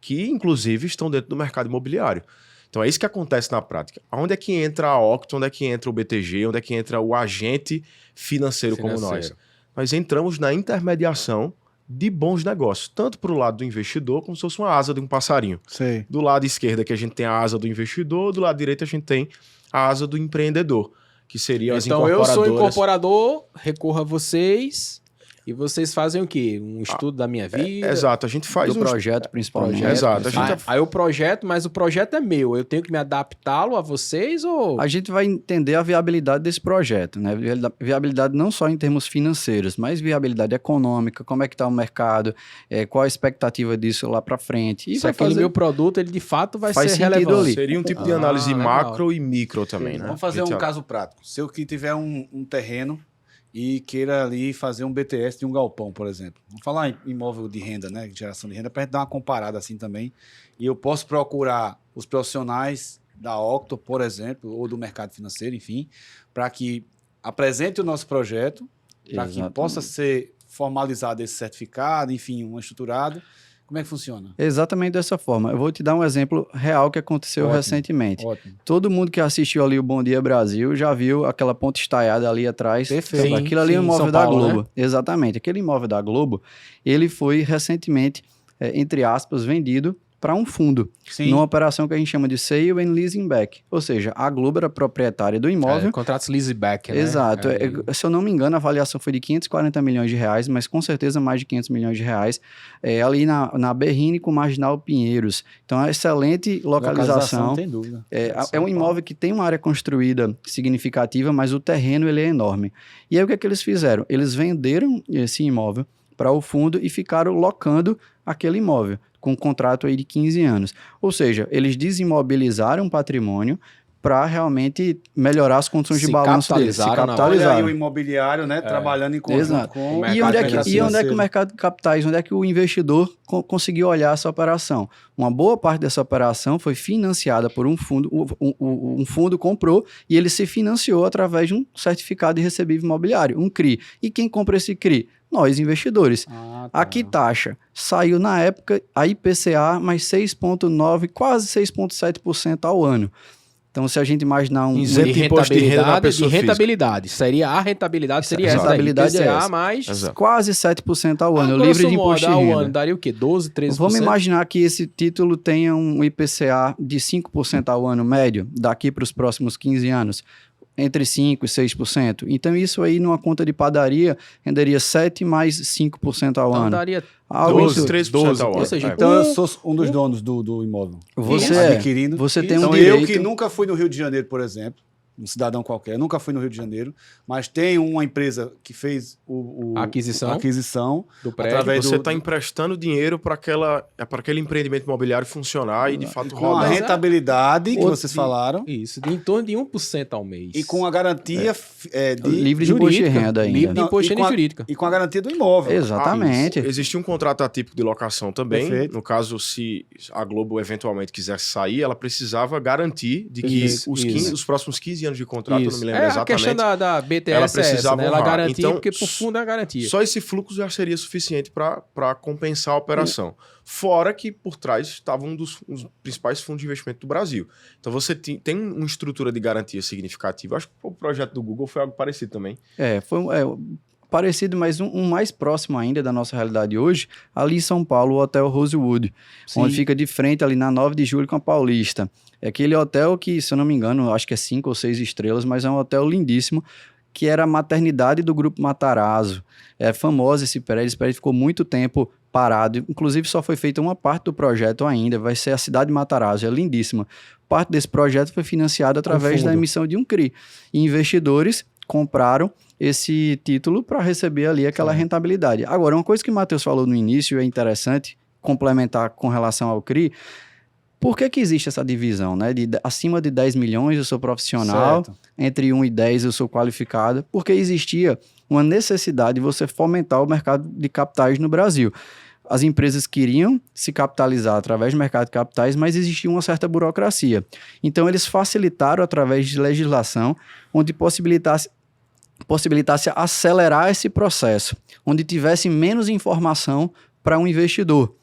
C: que inclusive estão dentro do mercado imobiliário. Então é isso que acontece na prática. Onde é que entra a Octo, onde é que entra o BTG, onde é que entra o agente financeiro como nós? Nós entramos na intermediação de bons negócios, tanto para o lado do investidor como se fosse uma asa de um passarinho.
B: Sei.
C: Do lado esquerdo que a gente tem a asa do investidor, do lado direito a gente tem a asa do empreendedor, que seriam as incorporadoras.
A: Então eu sou incorporador, recorro a vocês... E vocês fazem o quê? Um estudo da minha vida?
C: Exato, a gente faz
D: do projeto, principalmente.
C: Exato.
A: Aí o projeto, mas o projeto é meu. Eu tenho que me adaptá-lo a vocês ou...
D: A gente vai entender a viabilidade desse projeto, né? Viabilidade não só em termos financeiros, mas viabilidade econômica, como é que está o mercado, qual a expectativa disso lá para frente. E
A: se aquele meu produto, ele de fato vai ser relevante.
C: Ali. Seria um tipo de análise macro e micro também, né?
B: Vamos fazer um caso prático. Se eu que tiver um terreno e queira ali fazer um BTS de um galpão, por exemplo. Vamos falar em imóvel de renda, né? Geração de renda, para a gente dar uma comparada assim também. E eu posso procurar os profissionais da Octo, por exemplo, ou do mercado financeiro, enfim, para que apresente o nosso projeto, para que possa ser formalizado esse certificado, enfim, um estruturado. Como é que funciona?
D: Exatamente dessa forma. Eu vou te dar um exemplo real que aconteceu recentemente.
B: Ótimo.
D: Todo mundo que assistiu ali o Bom Dia Brasil já viu aquela ponte estaiada ali atrás.
A: Perfeito.
D: Aquilo ali é um imóvel da Globo. Né? Exatamente. Aquele imóvel da Globo, ele foi recentemente, entre aspas, vendido para um fundo, numa operação que a gente chama de Sale and Leasing Back. Ou seja, a Globo era proprietária do imóvel.
A: Contratos lease back, né?
D: Exato. Se eu não me engano, a avaliação foi de 540 milhões de reais, mas com certeza mais de 500 milhões de reais, ali na Berrini com Marginal Pinheiros. Então, é uma excelente localização.
B: Não tem dúvida.
D: É um imóvel que tem uma área construída significativa, mas o terreno ele é enorme. E aí, o que é que eles fizeram? Eles venderam esse imóvel para o fundo e ficaram locando aquele imóvel, com um contrato aí de 15 anos. Ou seja, eles desimobilizaram o patrimônio, para realmente melhorar as condições de
A: Se
D: balanço deles. Se
A: capitalizaram na
B: Olha aí
D: capitalizaram.
B: o imobiliário, né? Trabalhando em conjunto
D: Exato.
B: com
A: O
D: E
A: mercado
D: onde é que o
B: financeiro.
D: mercado de capitais, onde é que o investidor conseguiu olhar essa operação? Uma boa parte dessa operação foi financiada por um fundo, um fundo comprou e ele se financiou através de um certificado de recebível imobiliário, um CRI. E quem compra esse CRI? Nós, investidores.
B: Ah, tá.
D: A que taxa? Saiu na época a IPCA mais 6,9%, quase 6,7% ao ano. Então, se a gente imaginar um...
C: Isento de imposto de renda da pessoa
A: de rentabilidade. Seria a rentabilidade, seria
D: Exato.
A: essa daí.
D: Rentabilidade é
A: IPCA
D: essa.
A: mais...
C: Exato.
D: Quase 7% ao ano,
A: grosso
D: livre de
A: modo,
D: imposto de
A: ao
D: renda.
A: ano daria o quê? 12, 13%?
D: Vamos imaginar que esse título tenha um IPCA de 5% ao ano médio, daqui para os próximos 15 anos, entre 5% e 6%. Então, isso aí, numa conta de padaria, renderia 7% mais 5% ao
A: Então
D: ano.
A: daria
D: Algo
C: 12,
D: isso-
C: 13% ao ano.
A: Ou seja,
B: Então eu sou um dos donos do imóvel.
D: Você
B: adquirindo.
D: Você tem
B: Então
D: um
B: eu
D: direito...
B: que nunca fui no Rio de Janeiro, por exemplo, um cidadão qualquer, nunca fui no Rio de Janeiro, mas tem uma empresa que fez
A: A aquisição.
B: a aquisição
A: do prédio.
B: através
C: Você
B: do-
C: está emprestando dinheiro para aquele empreendimento imobiliário funcionar e de fato
B: com a
C: rodar.
A: Mas
B: rentabilidade que
A: Outro
B: vocês
A: de-
B: falaram
A: Isso, em torno de 1% ao mês.
B: e com a garantia de
D: livre de imposto de
A: jurídica,
D: renda ainda.
A: livre de
B: Não,
A: imposto de
B: e com
A: renda
B: a-
A: jurídica.
B: e com a garantia do imóvel.
D: Exatamente.
C: Existia um contrato atípico de locação também.
B: Perfeito.
C: No caso, se a Globo eventualmente quisesse sair, ela precisava garantir de que
A: Isso, isso.
C: os próximos 15 anos de contrato, eu não me
A: Isso.
C: lembro
A: É a
C: exatamente.
A: questão da BTS,
C: ela
A: ela
C: precisava
A: né? Ela
C: honrar.
A: garantia,
C: Então,
A: porque por fundo é a garantia.
C: Só esse fluxo já seria suficiente para compensar a operação. Fora que por trás estava um dos principais fundos de investimento do Brasil. Então você tem uma estrutura de garantia significativa. Acho que o projeto do Google foi algo parecido também.
D: Parecido, mas um mais próximo ainda da nossa realidade hoje, ali em São Paulo, o Hotel Rosewood, onde fica de frente ali na 9 de julho com a Paulista. É aquele hotel que, se eu não me engano, acho que é 5 ou 6 estrelas, mas é um hotel lindíssimo, que era a maternidade do Grupo Matarazzo. É famoso esse prédio ficou muito tempo parado, inclusive só foi feita uma parte do projeto ainda, vai ser a cidade de Matarazzo, é lindíssima. Parte desse projeto foi financiado através da emissão de um CRI. E investidores compraram esse título para receber ali aquela rentabilidade. Agora, uma coisa que o Matheus falou no início é interessante complementar com relação ao CRI. Por que existe essa divisão, né? Acima de 10 milhões eu sou profissional,
B: Certo.
D: entre 1 e 10 eu sou qualificado, porque existia uma necessidade de você fomentar o mercado de capitais no Brasil. As empresas queriam se capitalizar através do mercado de capitais, mas existia uma certa burocracia. Então, eles facilitaram através de legislação, onde possibilitasse acelerar esse processo, onde tivesse menos informação para um investidor.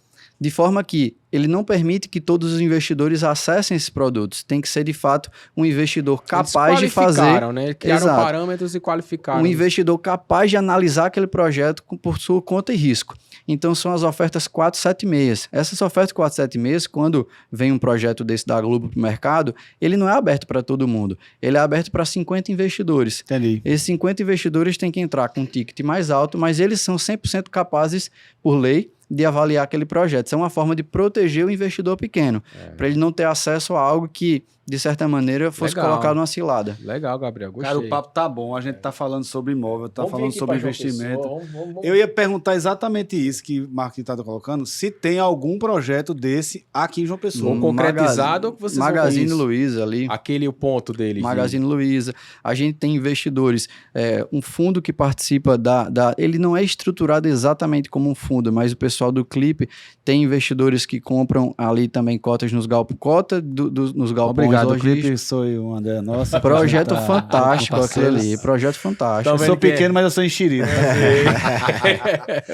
D: De forma que ele não permite que todos os investidores acessem esses produtos. Tem que ser, de fato, um investidor capaz de fazer...
A: Né? Criaram
D: Exato.
A: parâmetros e qualificaram.
D: Um investidor capaz de analisar aquele projeto por sua conta e risco. Então, são as ofertas 476. Essas ofertas 476, quando vem um projeto desse da Globo para o mercado, ele não é aberto para todo mundo. Ele é aberto para 50 investidores.
B: Entendi.
D: Esses 50 investidores têm que entrar com um ticket mais alto, mas eles são 100% capazes, por lei, de avaliar aquele projeto. Isso é uma forma de proteger o investidor pequeno, para ele não ter acesso a algo que, de certa maneira, fosse
A: Legal.
D: colocado numa cilada.
A: Legal, Gabriel. Gostei.
B: Cara, o papo tá bom. A gente tá falando sobre imóvel, tá
A: Vamos vir
B: falando
A: aqui
B: sobre
A: pra João
B: investimento.
A: Pessoa, vamos-
B: Eu ia perguntar exatamente isso que o Marquinhos tá colocando, se tem algum projeto desse aqui em João Pessoa.
A: Ou concretizado, ou que vocês vão
D: Magazine
A: com isso?
D: Luiza ali.
A: Aquele o ponto dele.
D: Magazine Luiza. A gente tem investidores, um fundo que participa ele não é estruturado exatamente como um fundo, mas o pessoal do Clipe tem investidores que compram ali também cotas nos galpões, nos galpões
B: Obrigado, o
D: logísticos.
B: clipe sou eu, André. Nossa,
D: Projeto
B: tá-
D: fantástico
B: tá
D: aquele ali,
B: parceiros.
D: projeto fantástico.
B: Eu
A: Então,
B: sou
A: vendo que é-
B: pequeno, mas eu sou enxerido.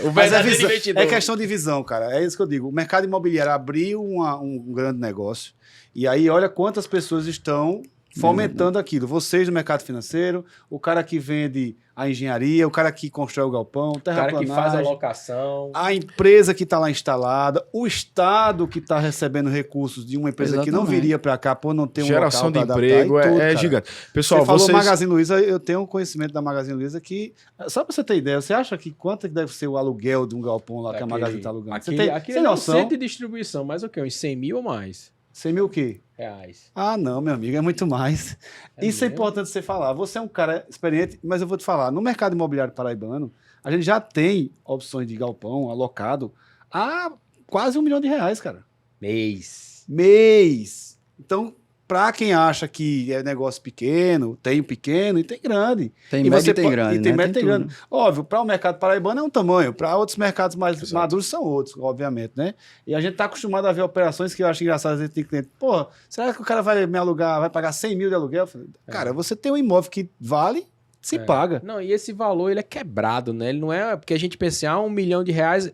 A: o
B: Mas é,
A: verdadeiro investidor.
B: é questão de visão, cara. É isso que eu digo. O mercado imobiliário abriu um grande negócio. E aí, olha quantas pessoas estão fomentando aquilo. Vocês do mercado financeiro, o cara que vende a engenharia, o cara que constrói o galpão,
A: O cara que faz a
B: terraplanagem,
A: locação.
B: a empresa que está lá instalada, o Estado que está recebendo recursos de uma empresa que não
D: Exatamente.
B: viria para cá por não ter um
C: Geração
B: local
C: de
B: pra adaptar e
C: emprego
B: tudo,
C: é
B: cara.
C: gigante. Pessoal,
B: Você falou
C: vocês...
B: Magazine Luiza, eu tenho um conhecimento da Magazine Luiza que, só para você ter ideia, você acha que quanto que deve ser o aluguel de um galpão lá que a Magazine está alugando? Você tem
A: Aquele é um
B: noção?
A: centro de distribuição, mas o quê? Uns 100 mil ou mais
B: 100 mil o quê?
A: reais.
B: Ah, não, meu amigo, é muito mais.
A: É
B: Isso é
A: mesmo?
B: importante você falar. Você é um cara experiente, mas eu vou te falar, no mercado imobiliário paraibano, a gente já tem opções de galpão alocado a quase R$1 milhão, cara.
A: Mês.
B: Mês. Então, Para quem acha que é negócio pequeno e tem grande.
D: Tem médio e tem
B: pode-
D: grande,
B: e tem
D: né?
B: médio e tem
D: Tem
B: grande. Óbvio, para o mercado paraibano é um tamanho, para outros mercados mais
C: Exato.
B: maduros são outros, obviamente, né? E a gente tá acostumado a ver operações que eu acho engraçado, às vezes tem cliente, pô, será que o cara vai me alugar, vai pagar 100 mil de aluguel? Eu falei, cara, você tem um imóvel que vale, se paga.
A: Não, e esse valor, ele é quebrado, né? Ele não é... Porque a gente pensa, R$1 milhão,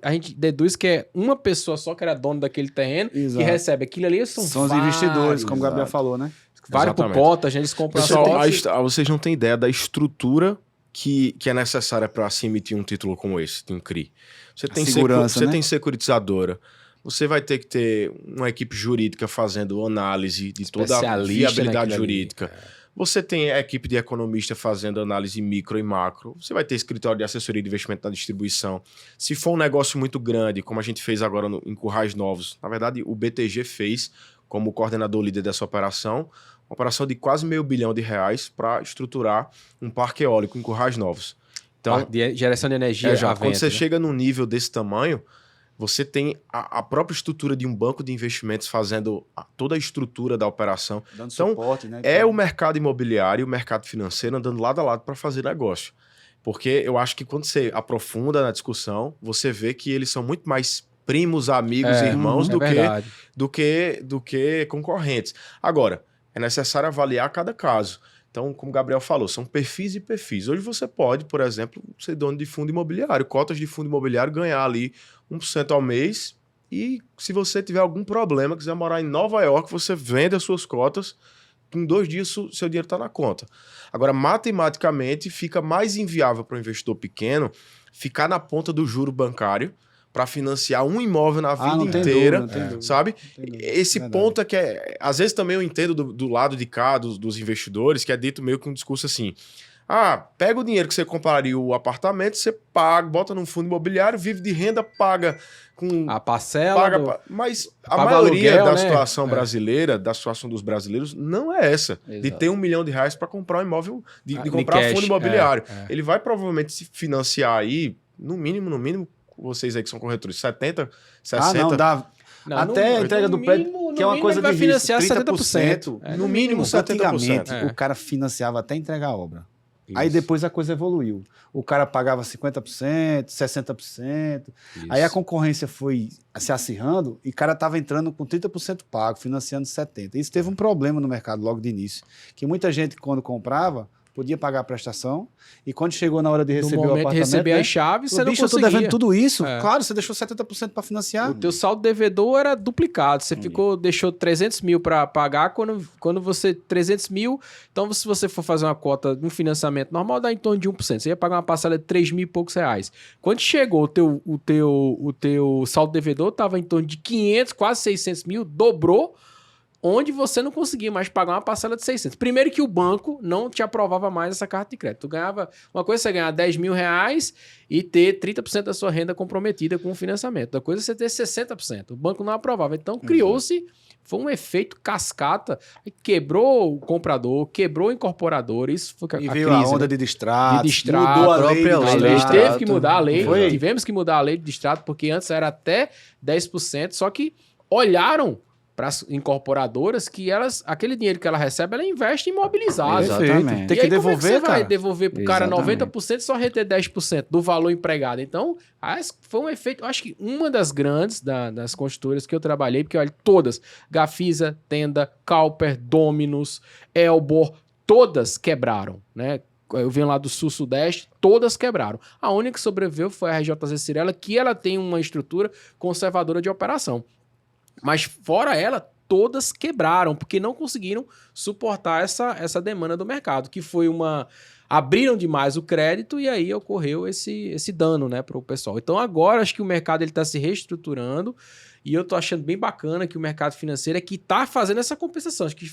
A: a gente deduz que é uma pessoa só que era dono daquele terreno
B: Exato.
A: que recebe. Aquilo ali
B: São os
A: vários,
B: investidores, como o Gabriel
C: exato.
B: falou, né?
A: vários por
C: Exatamente.
A: cota, a gente compra
C: Pessoal,
A: só.
C: vocês não têm ideia da estrutura que é necessária para se emitir um título como esse, de um CRI. Você tem
B: segurança,
C: você
B: né?
C: tem securitizadora, você vai ter que ter uma equipe jurídica fazendo análise de toda a
A: Especialista
C: viabilidade
A: naquilo ali.
C: jurídica. Você tem a equipe de economista fazendo análise micro e macro. Você vai ter escritório de assessoria de investimento na distribuição. Se for um negócio muito grande, como a gente fez agora em Currais Novos, na verdade o BTG fez como coordenador líder dessa operação, uma operação de quase R$500 milhão para estruturar um parque eólico em Currais Novos. Então,
A: De geração de energia
C: já,
A: a
C: quando
A: vento,
C: você
A: né?
C: chega num nível desse tamanho, você tem a própria estrutura de um banco de investimentos fazendo toda a estrutura da operação.
B: Dando
C: Então,
B: suporte, né?
C: É o mercado imobiliário e o mercado financeiro andando lado a lado para fazer negócio. Porque eu acho que quando você aprofunda na discussão, você vê que eles são muito mais primos, amigos e irmãos
A: é verdade.
C: do que concorrentes. Agora, é necessário avaliar cada caso. Então, como o Gabriel falou, são perfis e perfis. Hoje você pode, por exemplo, ser dono de fundo imobiliário, cotas de fundo imobiliário, ganhar ali 1% ao mês e se você tiver algum problema, quiser morar em Nova York, você vende as suas cotas, em 2 dias seu dinheiro está na conta. Agora, matematicamente, fica mais inviável para o investidor pequeno ficar na ponta do juro bancário para financiar um imóvel na vida
B: não tem
C: inteira,
B: dúvida, não tem dúvida.
C: sabe?
B: Não tem dúvida.
C: Esse
B: Verdade.
C: ponto é que às vezes também eu entendo do lado de cá, dos investidores, que é dito meio que um discurso assim, pega o dinheiro que você compraria o apartamento, você paga, bota num fundo imobiliário, vive de renda, paga com...
A: A parcela
C: paga, mas a
A: paga
C: maioria
A: aluguel,
C: da
A: né?
C: situação brasileira, da situação dos brasileiros, não é essa. De
D: Exato.
C: ter R$1 milhão para comprar um imóvel, de
A: de
C: comprar
A: cash,
C: fundo imobiliário.
A: é.
C: Ele vai provavelmente se financiar aí, no mínimo, vocês aí que são corretores, 70, 60...
B: não, dá.
A: Não,
B: Até a entrega do prédio,
A: mínimo-
B: que é
A: no
B: uma
A: mínimo
B: coisa
A: ele vai
B: de risco,
A: financiar
B: 30%.
A: 70%.
C: No mínimo 70%.
B: Antigamente,
A: É.
B: o cara financiava até entregar a obra.
A: Isso.
B: Aí depois a coisa evoluiu. O cara pagava 50%, 60%. Aí a concorrência foi se acirrando e o cara estava entrando com 30% pago, financiando 70%. Isso teve um problema no mercado logo de início. Que muita gente, quando comprava, podia pagar a prestação e quando chegou na hora de
A: No
B: receber o
A: momento de
B: apartamento,
A: receber
B: né,
A: as chaves, você não
B: bicho, eu tô
A: conseguia.
B: devendo tudo isso.
A: É.
B: Claro, você deixou 70% para financiar.
A: O teu saldo devedor era duplicado. Você deixou 300 mil para pagar quando você... 300 mil. Então, se você for fazer uma cota de um financiamento normal, dá em torno de 1%. Você ia pagar uma parcela de 3 mil e poucos reais. Quando chegou o teu saldo devedor, estava em torno de 500, quase 600 mil, dobrou, onde você não conseguia mais pagar uma parcela de 600. Primeiro que o banco não te aprovava mais essa carta de crédito. Tu ganhava... Uma coisa é você ganhar 10 mil reais e ter 30% da sua renda comprometida com o financiamento. Outra coisa é você ter 60%. O banco não aprovava. Então, criou-se... Foi um efeito cascata. Quebrou o comprador, quebrou o incorporador. Isso foi
B: E
A: a
B: veio
A: crise,
B: a onda
A: né?
B: de distrato,
A: De distrato,
B: mudou a
D: a
B: lei
D: própria
B: de
D: lei
A: A lei
B: distrato.
A: teve que mudar a lei.
B: Foi.
A: Tivemos que mudar a lei de distrato, porque antes era até 10%. Só que olharam para as incorporadoras que aquele dinheiro que ela recebe, ela investe em imobilizado.
D: Exatamente.
B: Tem
A: E
B: que
A: aí, como é
B: devolver,
A: você vai
B: cara.
A: devolver pro cara
D: Exatamente.
A: 90% e só reter 10% do valor empregado? Então, foi um efeito... Eu acho que uma das grandes das construtoras que eu trabalhei, porque olha, todas, Gafisa, Tenda, Cauper, Dominus, Elbor, todas quebraram, né? Eu venho lá do sul-sudeste, todas quebraram. A única que sobreviveu foi a RJZ Cirela, que ela tem uma estrutura conservadora de operação. Mas fora ela, todas quebraram, porque não conseguiram suportar essa demanda do mercado, que foi abriram demais o crédito e aí ocorreu esse dano, né, para o pessoal. Então agora acho que o mercado está se reestruturando e eu tô achando bem bacana que o mercado financeiro é que está fazendo essa compensação. Acho que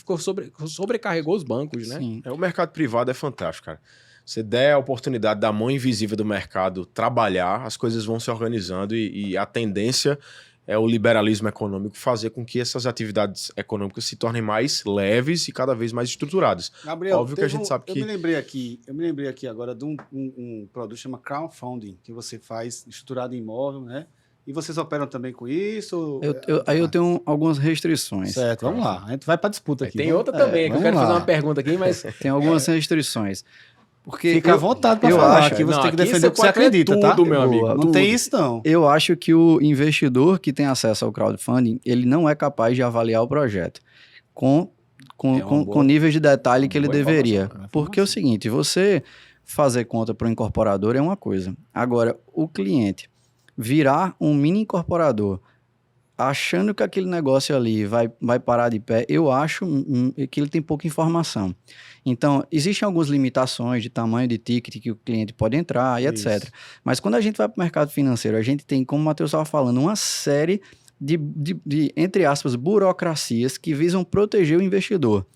A: sobrecarregou os bancos, né?
D: Sim.
C: O mercado privado é fantástico, cara. Você der a oportunidade da mão invisível do mercado trabalhar, as coisas vão se organizando e a tendência é o liberalismo econômico fazer com que essas atividades econômicas se tornem mais leves e cada vez mais estruturadas.
B: Gabriel,
C: Óbvio que a gente sabe
B: eu
C: que...
B: me lembrei aqui agora de um produto que chama crowdfunding, que você faz estruturado em imóvel, né? E vocês operam também com isso?
D: Aí eu tenho algumas restrições.
B: Certo, vamos lá. A gente vai para disputa aqui.
A: Tem outra também, que eu quero fazer uma pergunta aqui, mas...
D: Tem algumas restrições. Porque
B: Fica à vontade para falar.
D: acho,
B: aqui você
A: não,
B: tem que
A: aqui
B: defender
A: você
B: o que você
A: pode crer
B: acredita, tá?
A: tudo, meu amigo.
B: Não
A: Tudo.
B: tem isso, não.
D: Eu acho que o investidor que tem acesso ao crowdfunding, ele não é capaz de avaliar o projeto com níveis de detalhe que ele deveria.
A: informação.
D: Porque é o seguinte, você fazer conta para o incorporador é uma coisa. Agora, o cliente virar um mini incorporador achando que aquele negócio ali vai parar de pé, eu acho que ele tem pouca informação. Então, existem algumas limitações de tamanho de ticket que o cliente pode entrar e etc. Mas quando a gente vai para o mercado financeiro, a gente tem, como o Matheus estava falando, uma série de, entre aspas, burocracias que visam proteger o investidor.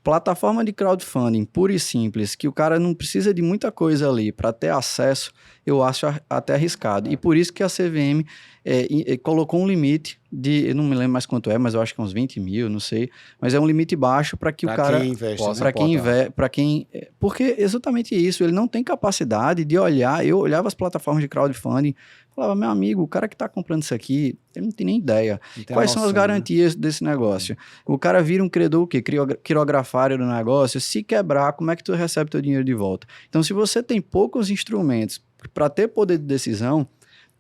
D: Plataforma de crowdfunding pura e simples, que o cara não precisa de muita coisa ali para ter acesso, eu acho até arriscado. E por isso que a CVM colocou um limite de, eu não me lembro mais quanto é, mas eu acho que é uns 20 mil, não sei. Mas é um limite baixo para que o cara... Para quem investe, porque exatamente isso, ele não tem capacidade de olhar. Eu olhava as plataformas de crowdfunding, falava, meu amigo, o cara que está comprando isso aqui, ele não tem nem ideia. Quais são as garantias desse negócio? O cara vira um credor, o quê? Quirografário do negócio. Se quebrar, como é que tu recebe teu dinheiro de volta? Então, se você tem poucos instrumentos para ter poder de decisão,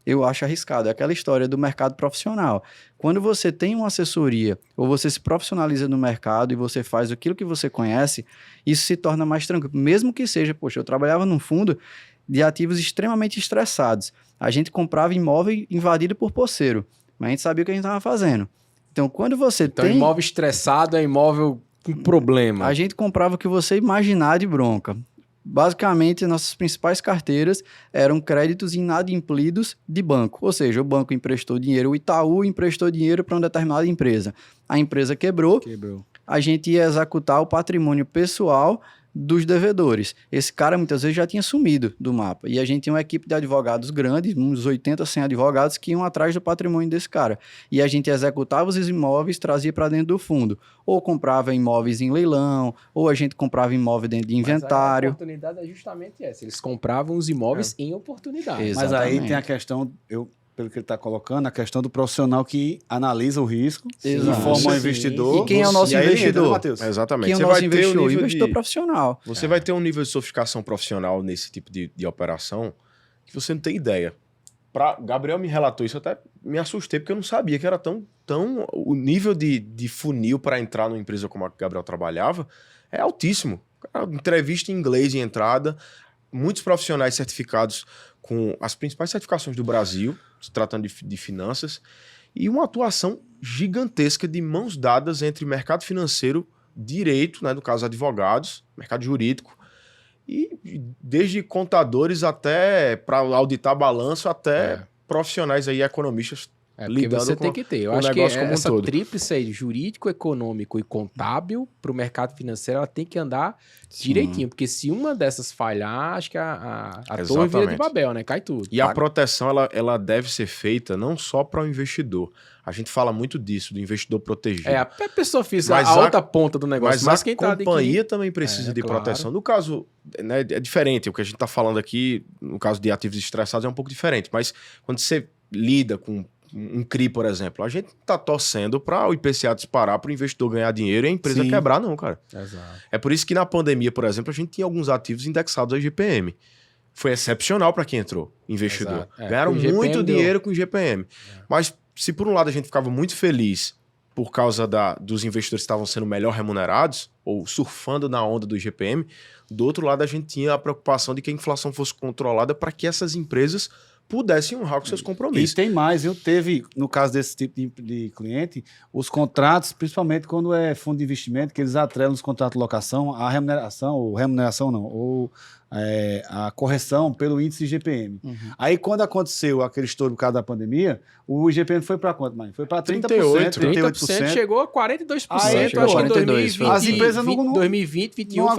D: eu acho arriscado. É aquela história do mercado profissional. Quando você tem uma assessoria ou você se profissionaliza no mercado e você faz aquilo que você conhece, isso se torna mais tranquilo. Mesmo que seja, poxa, eu trabalhava num fundo de ativos extremamente estressados. A gente comprava imóvel invadido por poceiro, mas a gente sabia o que a gente estava fazendo. Então, quando você tem...
A: imóvel estressado é imóvel com problema.
D: A gente comprava o que você imaginar de bronca. Basicamente, nossas principais carteiras eram créditos inadimplidos de banco. Ou seja, o banco emprestou dinheiro, o Itaú emprestou dinheiro para uma determinada empresa. A empresa quebrou. A gente ia executar o patrimônio pessoal dos devedores. Esse cara muitas vezes já tinha sumido do mapa. E a gente tinha uma equipe de advogados grande, uns 80, 100 advogados que iam atrás do patrimônio desse cara. E a gente executava os imóveis, trazia para dentro do fundo. Ou comprava imóveis em leilão, ou a gente comprava imóvel dentro de inventário.
A: Mas a oportunidade é justamente essa. Eles compravam os imóveis em oportunidade.
B: Mas aí tem a questão, pelo que ele está colocando, a questão do profissional que analisa o risco, informa o investidor.
D: E quem é o nosso investidor?
B: Entra, Matheus?
C: Exatamente.
D: Quem é o nosso investidor? O investidor profissional.
C: Você vai ter um nível de sofisticação profissional nesse tipo de operação que você não tem ideia. Gabriel me relatou isso, eu até me assustei, porque eu não sabia que era tão o nível de funil para entrar numa empresa como a que o Gabriel trabalhava é altíssimo. Entrevista em inglês de entrada, muitos profissionais certificados com as principais certificações do Brasil, se tratando de finanças, e uma atuação gigantesca de mãos dadas entre mercado financeiro, direito, né, no caso advogados, mercado jurídico, e desde contadores até para auditar balanço, até profissionais aí, economistas.
A: Porque você tem que ter. Eu acho que essa tríplice aí, jurídico, econômico e contábil, para o mercado financeiro, ela tem que andar direitinho. Porque se uma dessas falhar, acho que a torre vira de Babel, né? Cai tudo.
C: E a proteção, ela deve ser feita não só para o investidor. A gente fala muito disso, do investidor protegido.
A: A pessoa física, a outra ponta do negócio.
C: Mas quem a companhia também precisa de proteção. No caso, né, é diferente. O que a gente está falando aqui, no caso de ativos estressados, é um pouco diferente. Mas quando você lida com um CRI, por exemplo, a gente tá torcendo para o IPCA disparar, para o investidor ganhar dinheiro e a empresa quebrar, não, cara.
A: Exato.
C: É por isso que na pandemia, por exemplo, a gente tinha alguns ativos indexados ao IGPM. Foi excepcional para quem entrou, investidor. Ganharam muito dinheiro com o IGPM. Mas se por um lado a gente ficava muito feliz por causa dos investidores que estavam sendo melhor remunerados, ou surfando na onda do IGPM, do outro lado a gente tinha a preocupação de que a inflação fosse controlada para que essas empresas pudessem honrar com seus compromissos.
B: E tem mais, viu? Teve, no caso desse tipo de cliente, os contratos, principalmente quando é fundo de investimento, que eles atrelam os contratos de locação, a remuneração, ou a correção pelo índice IGPM. Aí, quando aconteceu aquele estouro por causa da pandemia, o IGPM foi para quanto, mãe? Foi para 30%,
A: 30%, chegou a 42%.
B: Aí,
A: acho que em 2020,
B: as empresas
A: 2020, 2021
B: não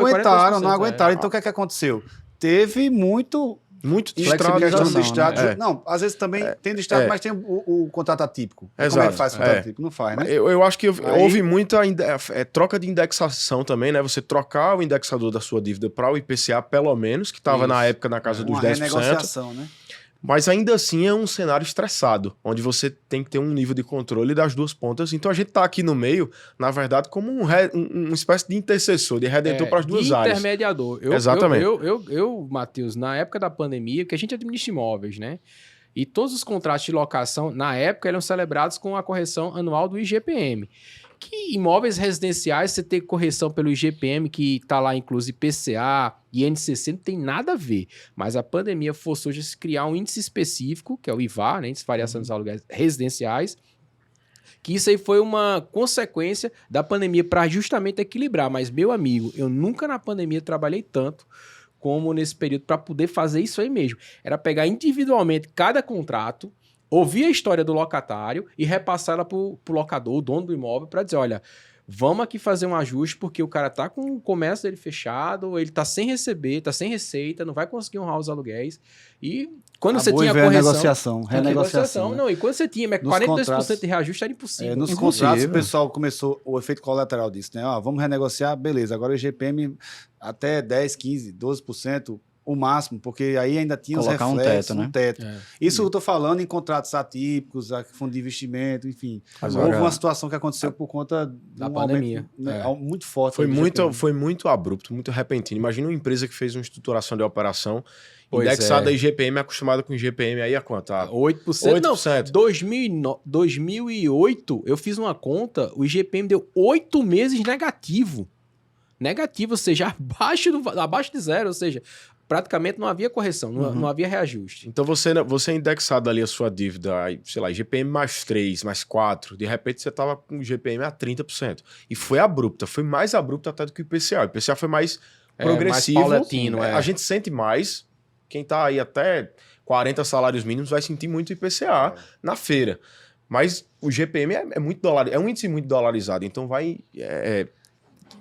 B: aguentaram. Então, o que é que aconteceu? Teve muito distrato,
D: né?
B: Não, às vezes também tem distrato, mas tem o contrato atípico.
C: Exato.
B: Como é que faz o contrato atípico? Não faz, né?
C: Eu acho que houve muita troca de indexação também, né? Você trocar o indexador da sua dívida para o IPCA, pelo menos, que estava na época na casa dos 10%.
B: Renegociação, né?
C: Mas ainda assim é um cenário estressado, onde você tem que ter um nível de controle das duas pontas. Então a gente está aqui no meio, na verdade, como uma espécie de intercessor, de redentor para as duas áreas.
A: Intermediador.
C: Exatamente.
A: Matheus, na época da pandemia, que a gente administra imóveis, né? E todos os contratos de locação, na época, eram celebrados com a correção anual do IGPM. Que imóveis residenciais, você ter correção pelo IGPM, que está lá incluso IPCA, INCC, não tem nada a ver. Mas a pandemia forçou a se criar um índice específico, que é o IVA, né, Índice de Variação dos Aluguéis Residenciais, que isso aí foi uma consequência da pandemia para justamente equilibrar. Mas, meu amigo, eu nunca na pandemia trabalhei tanto como nesse período para poder fazer isso aí mesmo. Era pegar individualmente cada contrato, ouvir a história do locatário e repassar ela pro locador, o dono do imóvel, para dizer, olha, vamos aqui fazer um ajuste porque o cara tá com o comércio dele fechado, ele tá sem receber, tá sem receita, não vai conseguir honrar os aluguéis. E quando você tinha a correção...
B: renegociação.
A: Não, e quando você tinha 42% de reajuste, era impossível.
B: Nos contratos, o pessoal começou o efeito colateral disso, né? Ó, vamos renegociar, beleza. Agora o IGPM até 10, 15, 12%, o máximo, porque aí ainda tinha
D: colocar
B: os reflexos,
D: um teto,
B: né? Isso eu estou falando em contratos atípicos, fundo de investimento, enfim.
C: Agora,
B: houve uma situação que aconteceu por conta
A: da pandemia.
B: Muito forte.
C: Foi muito abrupto, muito repentino. Imagina uma empresa que fez uma estruturação de operação indexada a IGPM, acostumada com IGPM aí a quanto?
A: 8%.
C: 8%.
A: Não, 2008, eu fiz uma conta, o IGPM deu 8 meses negativo. Negativo, ou seja, abaixo de zero, ou seja, praticamente não havia correção, não havia reajuste.
C: Então você indexado ali a sua dívida, sei lá, IGPM mais 3, mais 4, de repente você estava com o IGPM a 30%. E foi abrupta, foi mais abrupta até do que o IPCA. O IPCA foi mais progressivo.
A: Mais paulatino,
C: A gente sente mais, quem está aí até 40 salários mínimos vai sentir muito IPCA na feira. Mas o IGPM é muito dólar, é um índice muito dolarizado, então vai...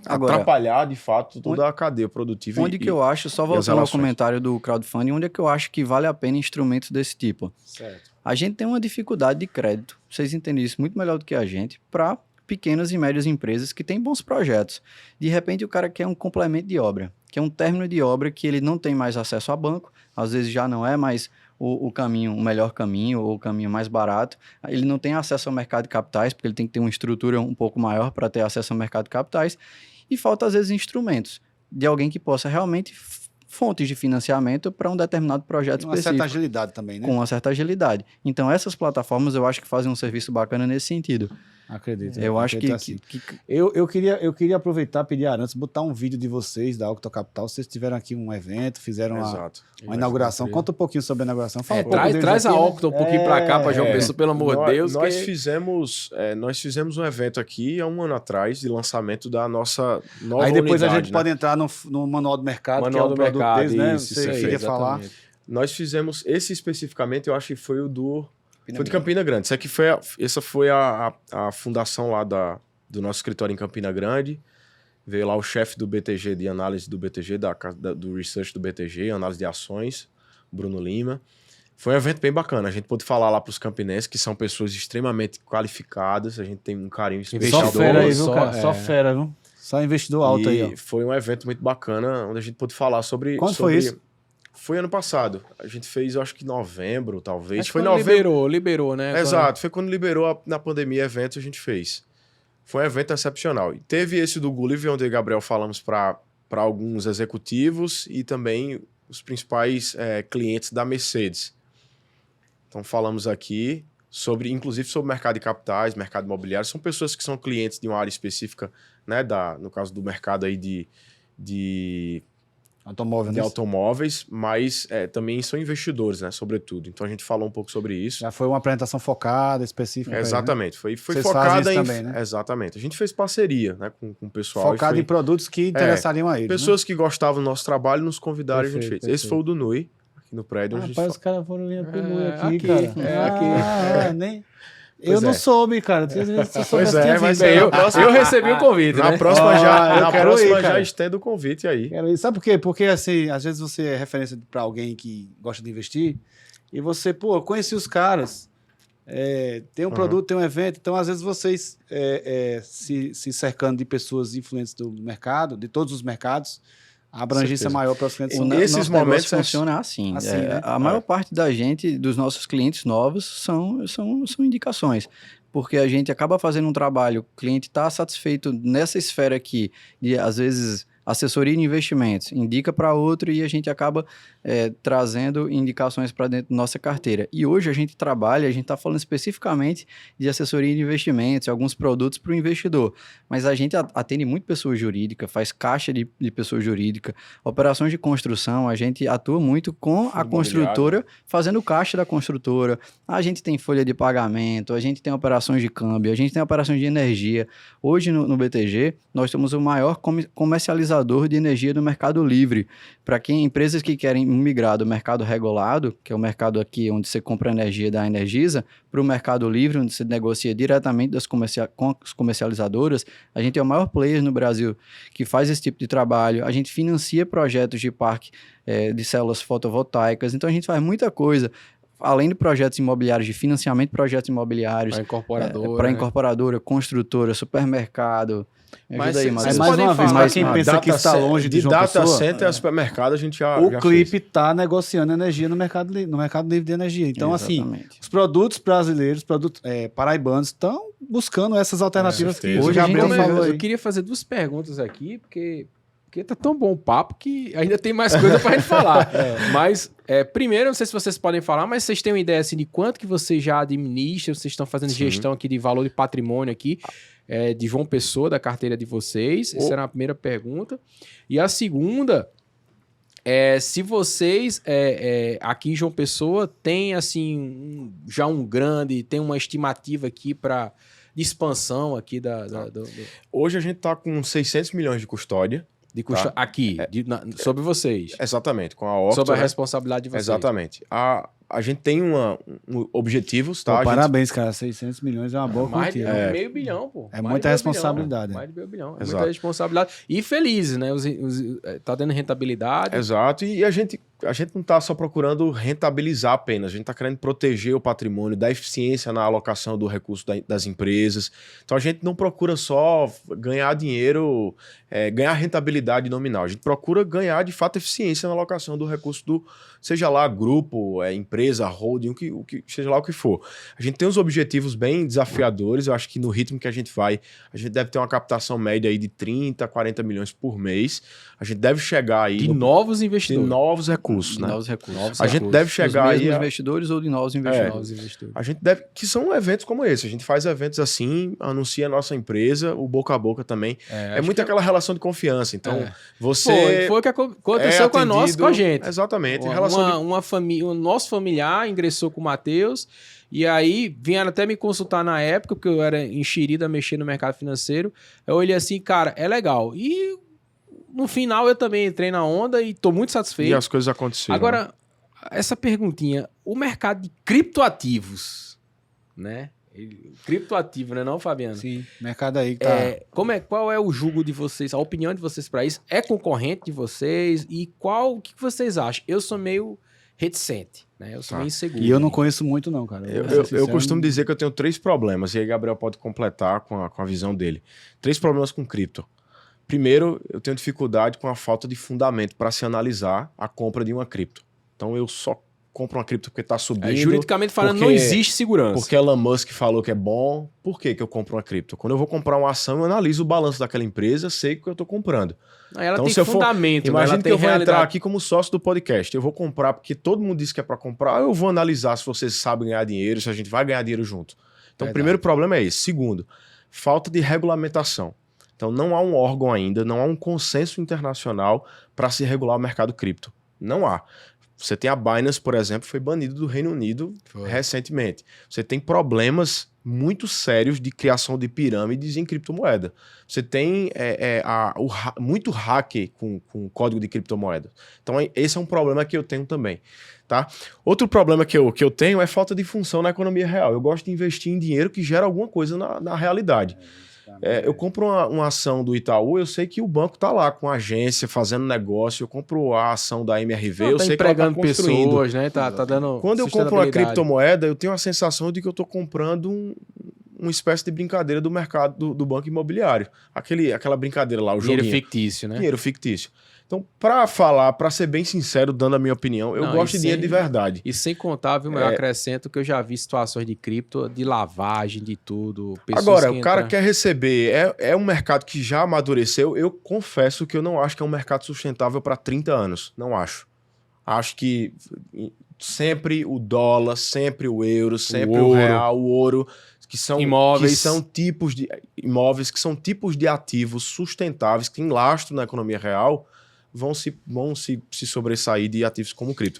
D: Agora,
C: atrapalhar, de fato, toda a cadeia produtiva.
D: Onde que eu acho, só voltando ao comentário do crowdfunding, onde é que eu acho que vale a pena instrumentos desse tipo?
A: Certo.
D: A gente tem uma dificuldade de crédito, vocês entendem isso muito melhor do que a gente, para pequenas e médias empresas que têm bons projetos. De repente, o cara quer um complemento de obra, que é um término de obra que ele não tem mais acesso a banco, às vezes já não é mais o caminho, o melhor caminho ou o caminho mais barato. Ele não tem acesso ao mercado de capitais, porque ele tem que ter uma estrutura um pouco maior para ter acesso ao mercado de capitais. E falta, às vezes, instrumentos de alguém que possa realmente fontes de financiamento para um determinado projeto específico.
B: Com uma certa agilidade também, né?
D: Com uma certa agilidade. Então, essas plataformas eu acho que fazem um serviço bacana nesse sentido.
B: Acredito.
D: Eu acho que...
B: Assim. Eu queria aproveitar, pedir a Arantes, botar um vídeo de vocês da Octo Capital. Vocês tiveram aqui um evento, fizeram uma inauguração. Conta um pouquinho sobre a inauguração. Fala
A: traz a Octo um pouquinho para cá, para João Pessoa, pelo amor de Deus.
C: Nós fizemos um evento aqui há um ano atrás de lançamento da nossa nova
B: Aí depois
C: unidade,
B: a gente pode entrar no Manual do Mercado,
A: Manual
B: que é o
A: do
B: produto
A: mercado,
B: deles, né?
A: isso,
B: Você queria falar.
C: Nós fizemos esse especificamente, eu acho que foi o foi de Campina Grande. Essa foi a fundação lá do nosso escritório em Campina Grande. Veio lá o chefe do BTG, de análise do BTG, do research do BTG, análise de ações, Bruno Lima. Foi um evento bem bacana. A gente pôde falar lá para os campinenses, que são pessoas extremamente qualificadas. A gente tem um carinho especial.
B: Só fera aí, viu, cara? Só fera, viu? Só investidor alto aí, ó.
C: Foi um evento muito bacana, onde a gente pôde falar sobre...
B: Quando foi isso?
C: Foi ano passado. A gente fez, eu acho que em novembro, talvez.
A: Acho
C: foi
A: novembro. Liberou, né?
C: Exato. Foi quando liberou na pandemia eventos, a gente fez. Foi um evento excepcional. E teve esse do Gulliver, onde Gabriel falamos para alguns executivos e também os principais clientes da Mercedes. Então falamos aqui inclusive sobre mercado de capitais, mercado imobiliário. São pessoas que são clientes de uma área específica, né? No caso do mercado aí de automóveis, mas também são investidores, né? Sobretudo. Então a gente falou um pouco sobre isso.
B: Já foi uma apresentação focada, específica.
C: Exatamente.
B: Aí, né?
C: Foi focada em...
B: também, né?
C: Exatamente. A gente fez parceria, né, com o pessoal.
B: Focado em produtos que interessariam a eles.
C: Pessoas que gostavam do nosso trabalho nos convidaram e a gente fez. Esse foi o do Nui, aqui no prédio.
B: Rapaz, os caras foram linha pro Nui aqui, cara.
A: Aqui.
B: Nem... Eu não soube, cara.
C: Pois mas
A: eu recebi o convite,
C: na
A: né?
C: próxima
B: já
C: já estendo o convite aí.
B: Sabe por quê? Porque, assim, às vezes você é referência para alguém que gosta de investir e você, conheci os caras, tem um produto, tem um evento, então, às vezes, vocês se cercando de pessoas influentes do mercado, de todos os mercados, A abrangência
C: certeza.
B: maior para os clientes.
C: Nesses
D: Nosso
C: momentos
D: negócio funciona assim.
B: assim, né?
D: A maior parte da gente, dos nossos clientes novos, são indicações. Porque a gente acaba fazendo um trabalho, o cliente está satisfeito nessa esfera aqui, de às vezes assessoria de investimentos, indica para outro e a gente acaba trazendo indicações para dentro da nossa carteira. E hoje a gente está falando especificamente de assessoria de investimentos, alguns produtos para o investidor, mas a gente atende muito pessoa jurídica, faz caixa de pessoa jurídica, operações de construção, a gente atua muito com a construtora, fazendo caixa da construtora, a gente tem folha de pagamento, a gente tem operações de câmbio, a gente tem operações de energia. Hoje no BTG, nós somos o maior comercializador de energia do Mercado Livre. Para empresas que querem migrar do mercado regulado, que é o mercado aqui onde você compra energia da Energisa, para o Mercado Livre, onde você negocia diretamente com as comercializadoras, a gente é o maior player no Brasil que faz esse tipo de trabalho. A gente financia projetos de parque de células fotovoltaicas. Então, a gente faz muita coisa. Além de projetos imobiliários, de financiamento de projetos imobiliários.
A: Para incorporadora.
D: Para incorporadora, construtora, supermercado. Me ajuda aí,
A: vocês
D: Matheus.
B: mais uma vez, para quem
C: Ah,
B: pensa que está longe de João
C: data
B: Pessoa,
C: center a supermercado, a gente já
B: o
C: já
B: Clipe
C: fez.
B: está negociando energia no mercado livre de energia. Então, assim,
D: Exatamente.
B: os produtos brasileiros, produtos paraibanos, estão buscando essas alternativas que
C: certeza.
B: o
D: Hoje a gente
B: Gabriel
D: tem-
B: falou aí.
A: Eu queria fazer 2 perguntas aqui, porque tá tão bom o papo que ainda tem mais coisa pra gente falar. Mas, primeiro, não sei se vocês podem falar, mas vocês têm uma ideia assim, de quanto que vocês já administram, vocês estão fazendo gestão aqui de valor de patrimônio aqui, de João Pessoa, da carteira de vocês? Essa era a primeira pergunta. E a segunda, se vocês, aqui em João Pessoa, tem assim, já tem uma estimativa aqui de expansão aqui
C: Hoje a gente está com 600 milhões de custódia.
A: de custo aqui, sobre vocês.
C: Exatamente, com a Horta.
A: Sobre a
C: né?
A: responsabilidade de vocês.
C: Exatamente. A gente tem objetivos, tá?
B: Pô,
C: A gente-
B: parabéns, cara. 600 milhões é uma boa
A: Mais de
B: quantia.
A: meio bilhão, pô.
B: É
A: Mais
B: muita
A: de meio
B: responsabilidade,
A: bilhão.
B: né?
A: Mais de meio bilhão. É
C: Exato.
A: muita responsabilidade. E felizes, né? Tá dando rentabilidade.
C: Exato, e a gente não está só procurando rentabilizar apenas, a gente está querendo proteger o patrimônio, dar eficiência na alocação do recurso das empresas. Então a gente não procura só ganhar dinheiro, ganhar rentabilidade nominal, a gente procura ganhar de fato eficiência na alocação do recurso seja lá grupo, empresa, holding, seja lá o que for. A gente tem uns objetivos bem desafiadores, eu acho que no ritmo que a gente vai, a gente deve ter uma captação média aí de 30, 40 milhões por mês. A gente deve chegar aí
A: De novos
C: de
A: investidores.
C: novos recursos,
D: De
C: né?
D: novos recursos.
C: A gente deve chegar
D: Dos
C: aí
D: mesmos
C: a-
D: investidores ou de novos investidores.
A: Novos investidores.
C: A gente deve, que são eventos como esse. A gente faz eventos assim, anuncia a nossa empresa, o boca a boca também. É
A: acho
C: muito
A: que
C: aquela relação de confiança. Então, você
A: Foi o que aconteceu com a nossa, com a gente.
C: Exatamente. Relação
A: Uma família, o nosso familiar ingressou com o Matheus, e aí vieram até me consultar na época, porque eu era enxerido a mexer no mercado financeiro. Eu olhei assim, cara, é legal. E no final eu também entrei na onda e tô muito
C: e
A: satisfeito.
C: as coisas aconteceram.
A: Agora, essa perguntinha, o mercado de criptoativos, né? Criptoativo, né, não, Fabiano?
B: Sim, mercado aí que tá...
A: Qual é o julgo de vocês, a opinião de vocês para isso? É concorrente de vocês? E o que vocês acham? Eu sou meio reticente, né? Eu sou meio inseguro.
B: E eu não conheço muito não, cara. vou ser
C: Eu
B: sincero,
C: costumo dizer que eu tenho 3 problemas, e aí Gabriel pode completar com a visão dele. 3 problemas com cripto. Primeiro, eu tenho dificuldade com a falta de fundamento para se analisar a compra de uma cripto. Então eu só compro uma cripto porque está subindo.
A: Juridicamente falando,
C: porque-
A: não existe segurança.
C: Porque Elon Musk falou que é bom. Por que eu compro uma cripto? Quando eu vou comprar uma ação, eu analiso o balanço daquela empresa, sei o que eu estou comprando.
A: Aí ela
C: Então,
A: tem
C: se eu for-
A: fundamento, né?
C: Imagina
A: Ela
C: que
A: tem
C: eu vou entrar
A: realidade.
C: aqui como sócio do podcast. Eu vou comprar porque todo mundo disse que é para comprar. Eu vou analisar se vocês sabem ganhar dinheiro, se a gente vai ganhar dinheiro junto. Então, o primeiro problema é esse. Segundo, falta de regulamentação. Então, não há um órgão ainda, não há um consenso internacional para se regular o mercado cripto. Não há. Você tem a Binance, por exemplo, foi banido do Reino Unido recentemente. Você tem problemas muito sérios de criação de pirâmides em criptomoeda. Você tem muito hacker com código de criptomoeda. Então, esse é um problema que eu tenho também. Tá? Outro problema que eu tenho é falta de função na economia real. Eu gosto de investir em dinheiro que gera alguma coisa na realidade. Eu compro uma ação do Itaú, eu sei que o banco está lá com a agência, fazendo negócio. Eu compro a ação da MRV, eu
A: Tá
C: sei que ela está
A: empregando
C: construindo.
A: pessoas, né? Tá dando
C: Quando eu compro uma
A: sustentabilidade.
C: criptomoeda, eu tenho a sensação de que eu estou comprando uma espécie de brincadeira do mercado do banco imobiliário. Aquela brincadeira lá, o
A: Dinheiro
C: joguinho.
A: fictício, né?
C: Dinheiro fictício. Então, para ser bem sincero, dando a minha opinião, eu
A: Não,
C: gosto
A: e
C: de dinheiro
A: sem-
C: de verdade.
A: E sem contar, viu, eu acrescento que eu já vi situações de cripto, de lavagem, de tudo. pessoas
C: Agora,
A: que
C: o cara
A: entram-
C: quer receber, é um mercado que já amadureceu. Eu confesso que eu não acho que é um mercado sustentável para 30 anos. Não acho. Acho que sempre o dólar, sempre o euro, sempre o
A: ouro.
C: real, o ouro, que são
A: Imóveis.
C: que são tipos de imóveis, que são tipos de ativos sustentáveis, que têm lastro na economia real, vão se sobressair de ativos como cripto.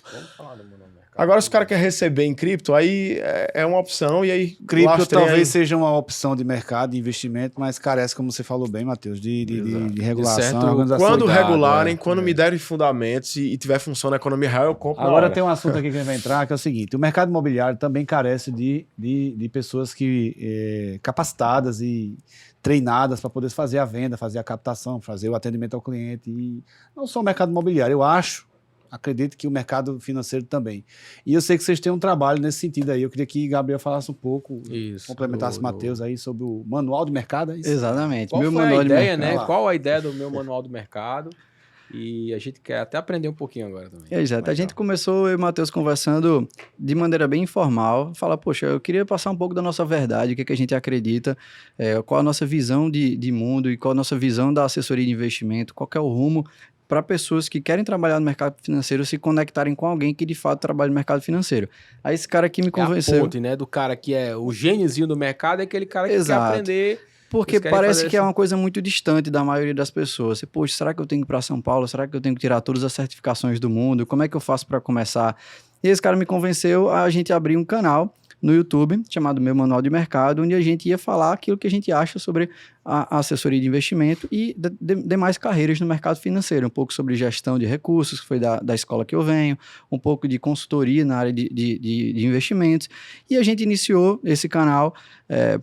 C: Agora, se o cara quer receber em cripto, aí é uma opção e aí
B: Cripto
C: lastreia
B: talvez
C: aí.
B: seja uma opção de mercado, de investimento, mas carece, como você falou bem, Matheus, de regulação,
A: certo,
B: organização.
C: Quando
A: cuidado,
C: regularem, quando me derem fundamentos e tiver função na economia real, eu compro. na
B: Agora
C: hora.
B: tem um assunto aqui que vai entrar, que é o seguinte: o mercado imobiliário também carece de pessoas capacitadas e treinadas para poder fazer a venda, fazer a captação, fazer o atendimento ao cliente. E não só o mercado imobiliário, acredito que o mercado financeiro também. E eu sei que vocês têm um trabalho nesse sentido aí. Eu queria que Gabriel falasse um pouco,
A: Isso,
B: complementasse o Matheus aí sobre o manual de mercado. É isso?
D: Exatamente.
A: Qual
D: Meu
A: foi a
D: manual de
A: ideia,
D: mercado.
A: né? Qual a ideia do meu manual do mercado? E a gente quer até aprender um pouquinho agora também.
D: Exato. A gente começou, eu e o Matheus, conversando de maneira bem informal. Falar, poxa, eu queria passar um pouco da nossa verdade, o que a gente acredita, qual a nossa visão de mundo e qual a nossa visão da assessoria de investimento, qual que é o rumo para pessoas que querem trabalhar no mercado financeiro se conectarem com alguém que de fato trabalha no mercado financeiro. Aí esse cara aqui me
A: É a
D: convenceu.
A: ponte, né? Do cara que é o gêniozinho do mercado, é aquele cara que
D: Exato.
A: quer aprender.
D: Porque
A: Eles querem
D: parece
A: fazer
D: que é
A: assim.
D: uma coisa muito distante da maioria das pessoas. Você, poxa, será que eu tenho que ir para São Paulo? Será que eu tenho que tirar todas as certificações do mundo? Como é que eu faço para começar? E esse cara me convenceu a gente abrir um canal no YouTube, chamado Meu Manual de Mercado, onde a gente ia falar aquilo que a gente acha sobre a assessoria de investimento e demais carreiras no mercado financeiro. Um pouco sobre gestão de recursos, que foi da escola que eu venho, um pouco de consultoria na área de investimentos. E a gente iniciou esse canal,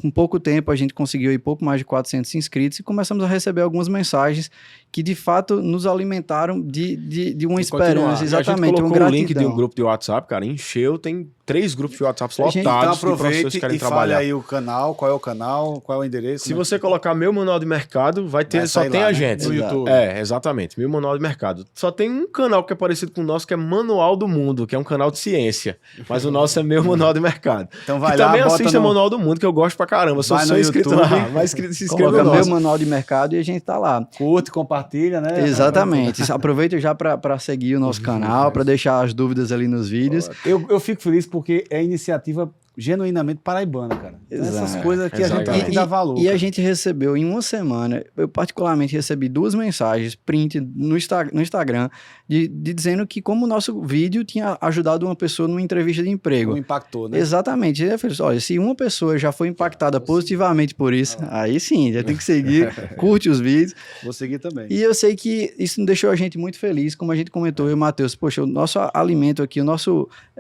D: com pouco tempo a gente conseguiu aí pouco mais de 400 inscritos e começamos a receber algumas mensagens que de fato nos alimentaram de uma esperança,
C: E a gente
D: exatamente, uma
C: colocou o link de
D: gratidão.
C: um grupo de WhatsApp, cara, encheu, tem 3 grupos de WhatsApp
D: A gente-
C: lotados
B: Então
C: de professores
B: aproveite
C: que querem
B: e fale
C: trabalhar.
B: aí o canal, qual é o endereço.
C: Se você colocar Meu Manual de Mercado, vai ter,
B: Vai
C: só
B: sair
C: tem
B: lá,
C: a
B: né?
C: gente.
B: No YouTube.
C: Exatamente. Meu Manual de Mercado. Só tem um canal que é parecido com o nosso, que é Manual do Mundo, que é um canal de ciência. Mas o nosso é Meu Manual de Mercado.
B: Então vai
C: que
B: lá,
C: também
B: bota
C: assista
B: no-
C: Manual do Mundo, que eu gosto pra caramba. Eu sou
B: Vai
C: só
B: no
C: inscrito
B: YouTube,
C: lá. Mas se inscreva
D: Coloca
C: no
D: Meu
C: nosso.
D: Manual de Mercado e a gente tá lá.
B: Curte, compartilha, né?
D: Exatamente. Aproveita já para seguir o nosso canal, para deixar as dúvidas ali nos vídeos.
B: Eu fico feliz porque é iniciativa genuinamente paraibana, cara. Então, essas
D: Exato.
B: coisas que a gente tem que dar valor.
D: E a
B: cara.
D: gente recebeu em uma semana, eu particularmente recebi 2 mensagens, print no Instagram, de dizendo que como o nosso vídeo tinha ajudado uma pessoa numa entrevista de emprego.
B: Não impactou, né?
D: Exatamente. Eu falei, olha, se uma pessoa já foi impactada positivamente por isso, aí sim, já tem que seguir, curte os vídeos.
B: Vou seguir também.
D: E eu sei que isso deixou a gente muito feliz, como a gente comentou, eu e o Matheus, poxa, o nosso alimento aqui,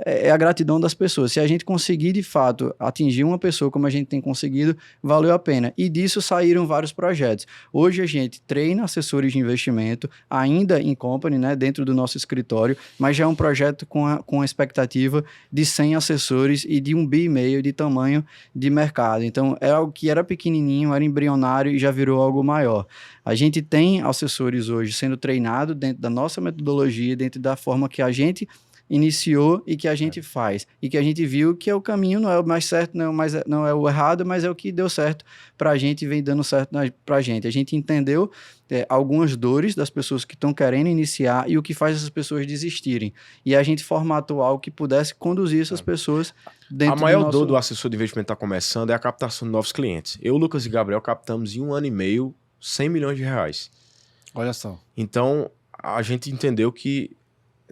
D: é a gratidão das pessoas. Se a gente conseguir, de fato, atingir uma pessoa como a gente tem conseguido, valeu a pena. E disso saíram vários projetos. Hoje a gente treina assessores de investimento, ainda em company, né, dentro do nosso escritório, mas já é um projeto com a expectativa de 100 assessores e de 1,5 bilhão de tamanho de mercado. Então, é algo que era pequenininho, era embrionário e já virou algo maior. A gente tem assessores hoje sendo treinados dentro da nossa metodologia, dentro da forma que a gente iniciou e que a gente faz. E que a gente viu que é o caminho, não é o mais certo, não é o errado, mas é o que deu certo para a gente e vem dando certo para a gente. A gente entendeu algumas dores das pessoas que estão querendo iniciar e o que faz essas pessoas desistirem. E a gente formatou algo que pudesse conduzir essas pessoas dentro
C: A maior
D: do nosso...
C: dor do assessor de investimento que está começando é a captação de novos clientes. Eu, Lucas e Gabriel captamos em 1 ano e meio 100 milhões de reais.
B: Olha só.
C: Então, a gente entendeu que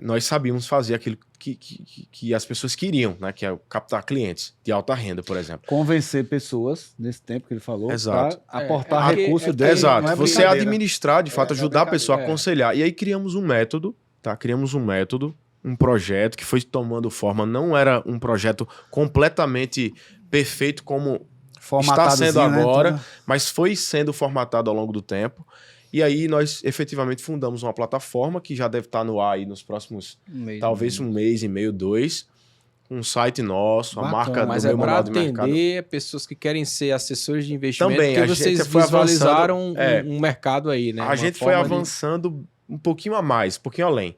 C: nós sabíamos fazer aquilo que as pessoas queriam, né? Que é captar clientes de alta renda, por exemplo.
B: Convencer pessoas, nesse tempo que ele falou,
C: Exato.
B: para aportar
A: porque-
B: recursos dele.
C: Exato.
B: não é
C: Você
B: brincadeira.
C: administrar, de fato,
B: não é
C: ajudar a pessoa a
B: brincadeira.
C: aconselhar. E aí criamos um método, tá? Criamos um método, um projeto que foi tomando forma. Não era um projeto completamente perfeito como está
B: Formatadozinho,
C: sendo
B: né?
C: agora,
B: Então,
C: mas foi sendo formatado ao longo do tempo. E aí nós efetivamente fundamos uma plataforma que já deve estar no ar aí nos próximos, talvez 1 mês e meio, 2, um site nosso, a
B: Bacana.
C: marca do
A: Mas
C: meu
A: é para
C: manual de mercado.
A: atender pessoas que querem ser assessores de investimento,
C: Também,
A: porque
C: a
A: vocês
C: gente foi
A: visualizaram
C: avançando,
A: um mercado aí, né?
C: A
A: Uma
C: gente foi
A: forma de-
C: avançando um pouquinho a mais, um pouquinho além.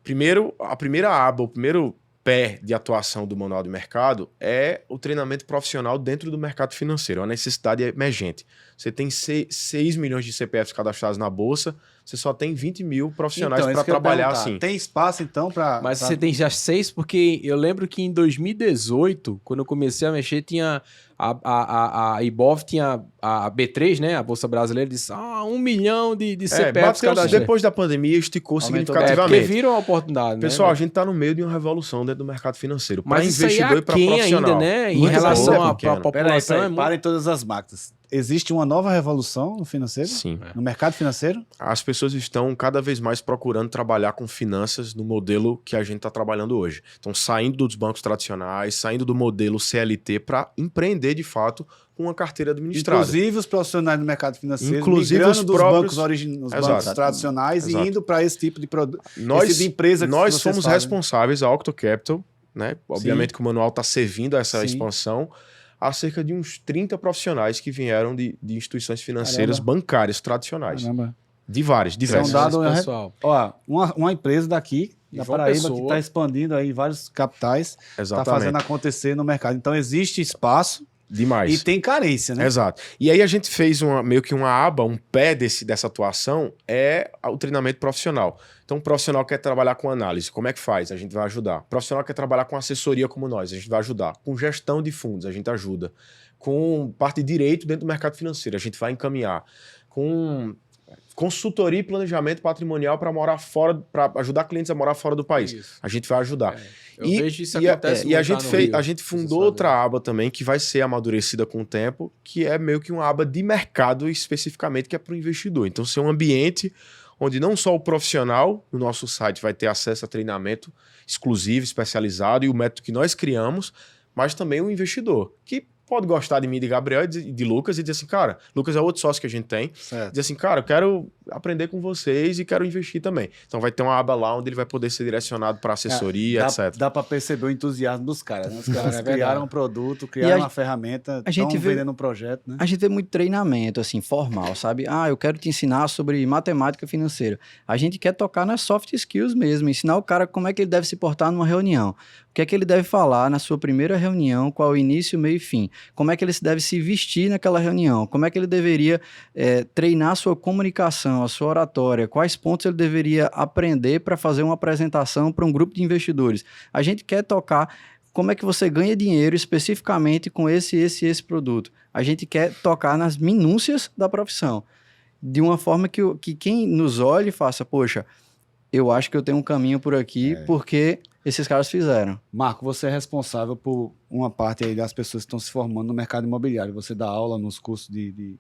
C: Primeiro, a primeira aba, o primeiro pé de atuação do Manual de Mercado é o treinamento profissional dentro do mercado financeiro, é uma necessidade emergente. Você tem 6 milhões de CPFs cadastrados na Bolsa, você só tem 20 mil profissionais
B: Então,
C: para
B: isso que eu ia
C: trabalhar
B: perguntar.
C: assim.
B: Tem espaço, então, para...
A: Mas você tem já 6, porque eu lembro que em 2018, quando eu comecei a mexer, tinha a Ibov tinha a B3, né? A Bolsa Brasileira, disse 1 milhão de CPFs cadastrados.
C: Depois da pandemia, esticou
D: Aumentou
A: Porque
C: significativamente.
A: viram a oportunidade,
C: Pessoal,
A: né?
C: a gente está no meio de uma revolução dentro do mercado financeiro. Para
A: Mas isso aí
C: investidor e para
A: quem
C: profissional.
A: ainda, né? Em
C: Muito
A: relação
C: pouco,
A: à
C: pequeno.
A: população, é
B: Peraí,
A: muito...
B: parem todas as máquinas. Existe uma nova revolução no financeiro?
C: Sim.
B: No mercado financeiro?
C: As pessoas estão cada vez mais procurando trabalhar com finanças no modelo que a gente está trabalhando hoje. Então, saindo dos bancos tradicionais, saindo do modelo CLT para empreender de fato com uma carteira administrada.
B: Inclusive os profissionais do mercado financeiro,
C: Inclusive
B: migrando
C: os
B: dos
C: próprios-
B: os
C: Exato.
B: bancos tradicionais
C: Exato.
B: e indo para esse tipo de produto,
C: Nós,
B: esse de empresa que
C: nós
B: vocês
C: somos
B: fazem.
C: responsáveis, a Octo Capital, né? Obviamente que o manual está servindo a essa
B: Sim.
C: expansão, há cerca de uns 30 profissionais que vieram de instituições financeiras
B: Caramba.
C: bancárias tradicionais.
B: Caramba.
C: De várias,
B: Isso é
C: diversas.
B: um dado...
A: pessoal.
B: Ó, uma empresa daqui,
A: De
B: da
A: João
B: Paraíba, que
A: Pessoa.
B: está expandindo aí vários capitais, está
C: Exatamente.
B: fazendo acontecer no mercado. Então existe espaço
C: Demais.
B: e tem carência, né?
C: Exato. E aí a gente fez meio que uma aba, um pé dessa atuação é o treinamento profissional. Então o profissional quer trabalhar com análise, como é que faz? A gente vai ajudar. O profissional quer trabalhar com assessoria como nós, a gente vai ajudar. Com gestão de fundos, a gente ajuda. Com parte de direito dentro do mercado financeiro, a gente vai encaminhar. Com consultoria e planejamento patrimonial para morar fora, para ajudar clientes a morar fora do país.
A: Isso.
C: A gente vai ajudar.
A: Eu vejo isso
C: E
A: acontece
C: a
A: muito
C: gente
A: lá no
C: fez,
A: Rio.
C: a gente fundou
A: Vocês
C: outra aba também que vai ser amadurecida com o tempo, que é meio que uma aba de mercado especificamente, que é para o investidor. Então, ser um ambiente onde não só o profissional no nosso site vai ter acesso a treinamento exclusivo, especializado e o método que nós criamos, mas também o investidor, que pode gostar de mim, de Gabriel e de Lucas e dizer assim, cara, Lucas é outro sócio que a gente tem,
B: Certo.
C: dizer assim, cara, eu quero aprender com vocês e quero investir também. Então vai ter uma aba lá onde ele vai poder ser direcionado para assessoria, etc.
B: Dá para perceber o entusiasmo dos caras, né? Os caras
A: É verdade.
B: criaram um produto, criaram
D: E
B: uma ferramenta,
D: a gente
B: estão
D: vê-
B: vendendo um projeto, né?
D: A gente vê muito treinamento, assim, formal, sabe? Eu quero te ensinar sobre matemática financeira. A gente quer tocar nas soft skills mesmo, ensinar o cara como é que ele deve se portar numa reunião. O que é que ele deve falar na sua primeira reunião, qual o início, meio e fim. Como é que ele deve se vestir naquela reunião. Como é que ele deveria treinar a sua comunicação, a sua oratória. Quais pontos ele deveria aprender para fazer uma apresentação para um grupo de investidores. A gente quer tocar como é que você ganha dinheiro especificamente com esse produto. A gente quer tocar nas minúcias da profissão, de uma forma que quem nos olhe faça, poxa, eu acho que eu tenho um caminho por aqui porque esses caras fizeram.
B: Marco, você é responsável por uma parte aí das pessoas que estão se formando no mercado imobiliário. Você dá aula nos cursos de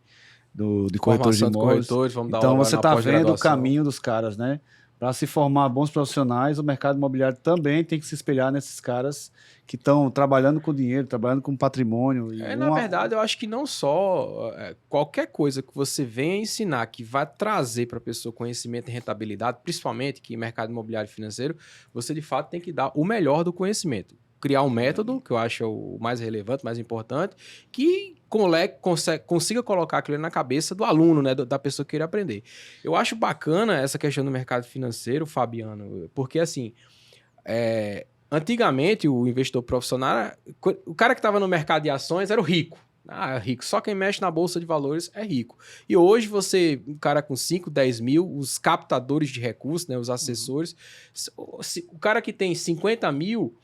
B: corretores de
A: Formação de
B: imóveis.
A: corretores, vamos dar
B: Então
A: aula
B: você
A: na
B: está vendo o
A: pós-graduação.
B: caminho dos caras, né? Para se formar bons profissionais, o mercado imobiliário também tem que se espelhar nesses caras que estão trabalhando com dinheiro, trabalhando com patrimônio. E
A: Na verdade, eu acho que não só qualquer coisa que você venha ensinar que vai trazer para a pessoa conhecimento e rentabilidade, principalmente que em mercado imobiliário e financeiro, você de fato tem que dar o melhor do conhecimento. Criar um método, que eu acho o mais relevante, mais importante, que consiga colocar aquilo na cabeça do aluno, né, da pessoa que queira aprender. Eu acho bacana essa questão do mercado financeiro, Fabiano, porque assim, antigamente o investidor profissional, o cara que estava no mercado de ações era o rico. É rico. Só quem mexe na bolsa de valores é rico. E hoje um cara com 5, 10 mil, os captadores de recursos, né, os assessores, o cara que tem 50 mil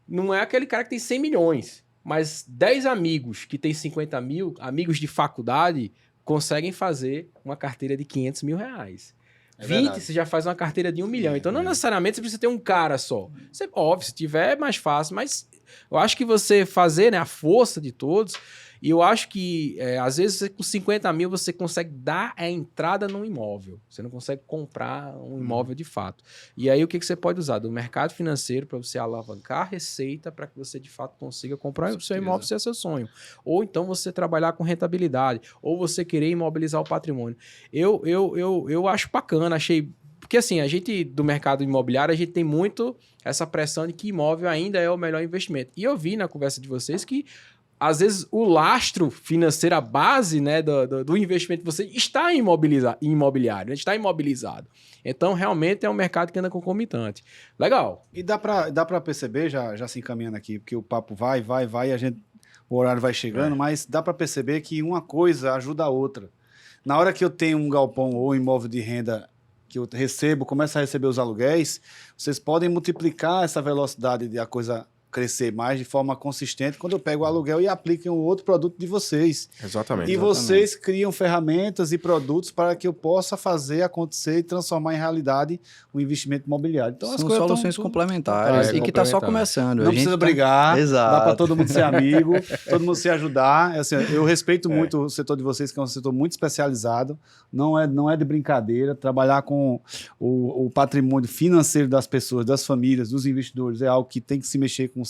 A: não é aquele cara que tem 100 milhões. Mas 10 amigos que tem 50 mil, amigos de faculdade, conseguem fazer uma carteira de 500 mil reais. 20,
B: verdade.
A: você já faz uma carteira de 1 milhão. Então, não necessariamente você precisa ter um cara só. Óbvio, se tiver é mais fácil, mas eu acho que você fazer, né, a força de todos, e eu acho que, às vezes, com 50 mil, você consegue dar a entrada num imóvel. Você não consegue comprar um imóvel de fato. E aí, o que você pode usar? Do mercado financeiro para você alavancar a receita para que você, de fato, consiga comprar o seu imóvel se é seu sonho. Ou então, você trabalhar com rentabilidade. Ou você querer imobilizar o patrimônio. Eu acho bacana, achei Porque assim, a gente do mercado imobiliário, a gente tem muito essa pressão de que imóvel ainda é o melhor investimento. E eu vi na conversa de vocês que às vezes o lastro financeiro, a base, né, do investimento de você está imobiliário, né, está imobilizado. Então, realmente é um mercado que anda concomitante. Legal.
B: E dá para perceber, já se encaminhando aqui, porque o papo vai, e o horário vai chegando, mas dá para perceber que uma coisa ajuda a outra. Na hora que eu tenho um galpão ou um imóvel de renda que eu recebo, começo a receber os aluguéis, vocês podem multiplicar essa velocidade de a coisa crescer mais de forma consistente quando eu pego o aluguel e aplico em um outro produto de vocês.
C: Exatamente.
B: E vocês criam ferramentas e produtos para que eu possa fazer acontecer e transformar em realidade o investimento imobiliário. Então,
D: São soluções complementares e que está só começando.
B: Não precisa brigar,
D: Exato.
B: dá para todo mundo ser amigo, todo mundo se ajudar. Assim, eu respeito muito o setor de vocês, que é um setor muito especializado, não é de brincadeira. Trabalhar com o patrimônio financeiro das pessoas, das famílias, dos investidores, é algo que tem que se mexer com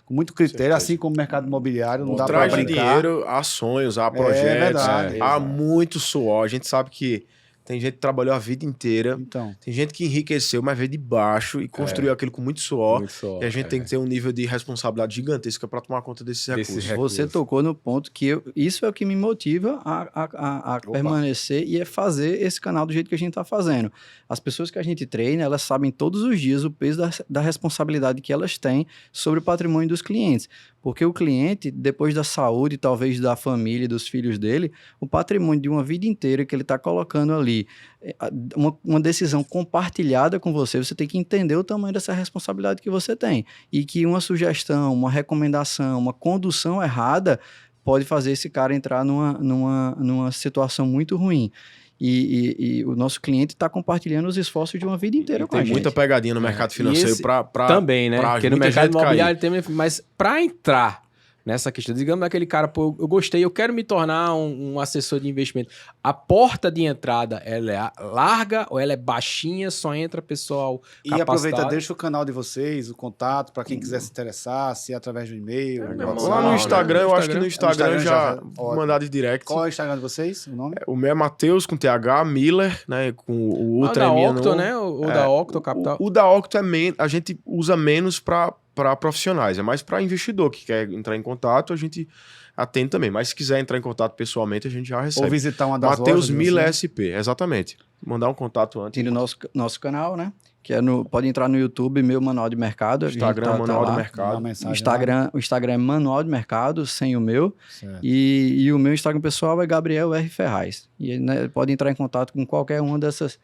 B: muito critério, assim como o mercado imobiliário, não dá para
C: brincar.
B: brincar.
C: Dinheiro, há sonhos, há projetos, há muito suor. A gente sabe que tem gente que trabalhou a vida inteira, tem gente que enriqueceu, mas veio de baixo e construiu aquilo com muito suor. E a gente tem que ter um nível de responsabilidade gigantesca para tomar conta desses recursos.
D: Você tocou no ponto que isso é o que me motiva a permanecer e é fazer esse canal do jeito que a gente está fazendo. As pessoas que a gente treina, elas sabem todos os dias o peso da responsabilidade que elas têm sobre o patrimônio dos clientes. Porque o cliente, depois da saúde, talvez da família e dos filhos dele, o patrimônio de uma vida inteira que ele está colocando ali, uma decisão compartilhada com você, você tem que entender o tamanho dessa responsabilidade que você tem. E que uma sugestão, uma recomendação, uma condução errada pode fazer esse cara entrar numa situação muito ruim. E o nosso cliente está compartilhando os esforços de uma vida inteira com a gente.
C: Tem muita pegadinha no mercado financeiro para
A: também, né? Porque no mercado imobiliário tem... Mas para entrar nessa questão, digamos aquele cara, pô, eu gostei, eu quero me tornar um assessor de investimento. A porta de entrada, ela é larga ou ela é baixinha, só entra pessoal capacitado?
B: E aproveita, deixa o canal de vocês, o contato, para quem quiser se interessar, se é através do e-mail.
C: Lá no Instagram, eu acho que no Instagram já mandar de direct.
B: Qual é o Instagram de vocês, o nome?
C: O meu é Matheus, com TH, Miller, né, com o Ultra.
A: Da Octo, né? O da Octo Capital.
C: O da Octo a gente usa menos para profissionais, é mais para investidor que quer entrar em contato, a gente atende também. Mas se quiser entrar em contato pessoalmente, a gente já recebe.
B: Ou visitar uma das
C: Matheus
B: lojas.
C: Miller SP, exatamente. Mandar um contato antes.
D: Tem no nosso canal, né? Que pode entrar no YouTube, meu Manual de Mercado.
C: Instagram, Manual de Mercado.
D: O Instagram é Manual de Mercado, sem o meu. E o meu Instagram pessoal é Gabriel R. Ferraz. E né, pode entrar em contato com qualquer uma desses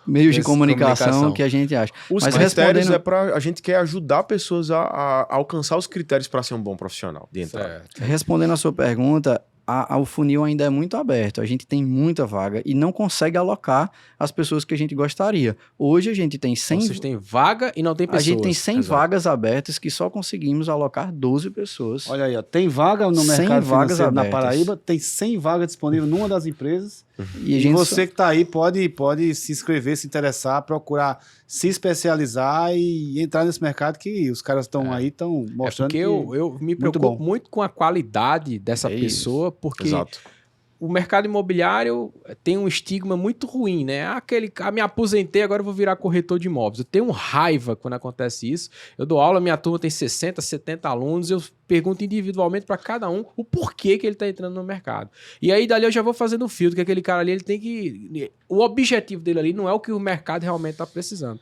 D: meios de comunicação que a gente acha.
C: Os critérios a gente quer ajudar pessoas a alcançar os critérios para ser um bom profissional de entrada.
D: Respondendo a sua pergunta, o funil ainda é muito aberto, a gente tem muita vaga e não consegue alocar as pessoas que a gente gostaria. Hoje a gente tem 100...
A: Vocês têm vaga e não tem pessoas.
D: A gente tem 100 vagas abertas que só conseguimos alocar 12 pessoas.
B: Olha aí, ó, tem vaga no mercado financeiro na Paraíba, tem 100 vagas disponíveis numa das empresas. E você que está aí pode se inscrever, se interessar, procurar se especializar e entrar nesse mercado que os caras estão aí, estão mostrando
A: porque eu me preocupo muito com a qualidade dessa pessoa, porque o mercado imobiliário tem um estigma muito ruim, né? Me aposentei, agora eu vou virar corretor de imóveis. Eu tenho raiva quando acontece isso. Eu dou aula, minha turma tem 60, 70 alunos, eu pergunto individualmente para cada um o porquê que ele está entrando no mercado. E aí, dali eu já vou fazendo o filtro, que aquele cara ali, ele tem que... O objetivo dele ali não é o que o mercado realmente está precisando.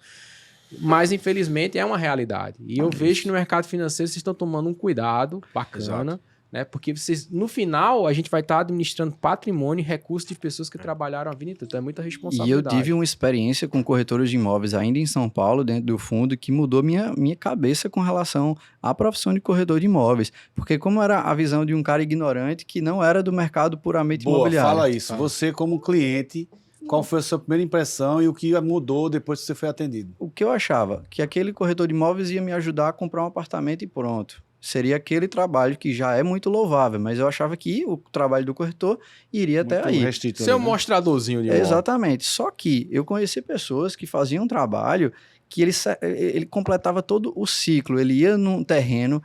A: Mas, infelizmente, é uma realidade. E eu vejo que no mercado financeiro vocês estão tomando um cuidado bacana, né? Porque vocês, no final, a gente vai estar administrando patrimônio e recursos de pessoas que trabalharam a vida inteira. Então é muita responsabilidade.
D: E eu tive uma experiência com corretores de imóveis ainda em São Paulo, dentro do fundo, que mudou minha cabeça com relação à profissão de corretor de imóveis. Porque como era a visão de um cara ignorante que não era do mercado puramente imobiliário.
B: Fala isso. Você como cliente... Qual foi a sua primeira impressão e o que mudou depois que você foi atendido?
D: O que eu achava? Que aquele corretor de imóveis ia me ajudar a comprar um apartamento e pronto. Seria aquele trabalho que já é muito louvável, mas eu achava que o trabalho do corretor iria muito até aí.
A: Seu mostradorzinho de imóvel.
D: Exatamente. Só que eu conheci pessoas que faziam um trabalho que ele completava todo o ciclo. Ele ia num terreno,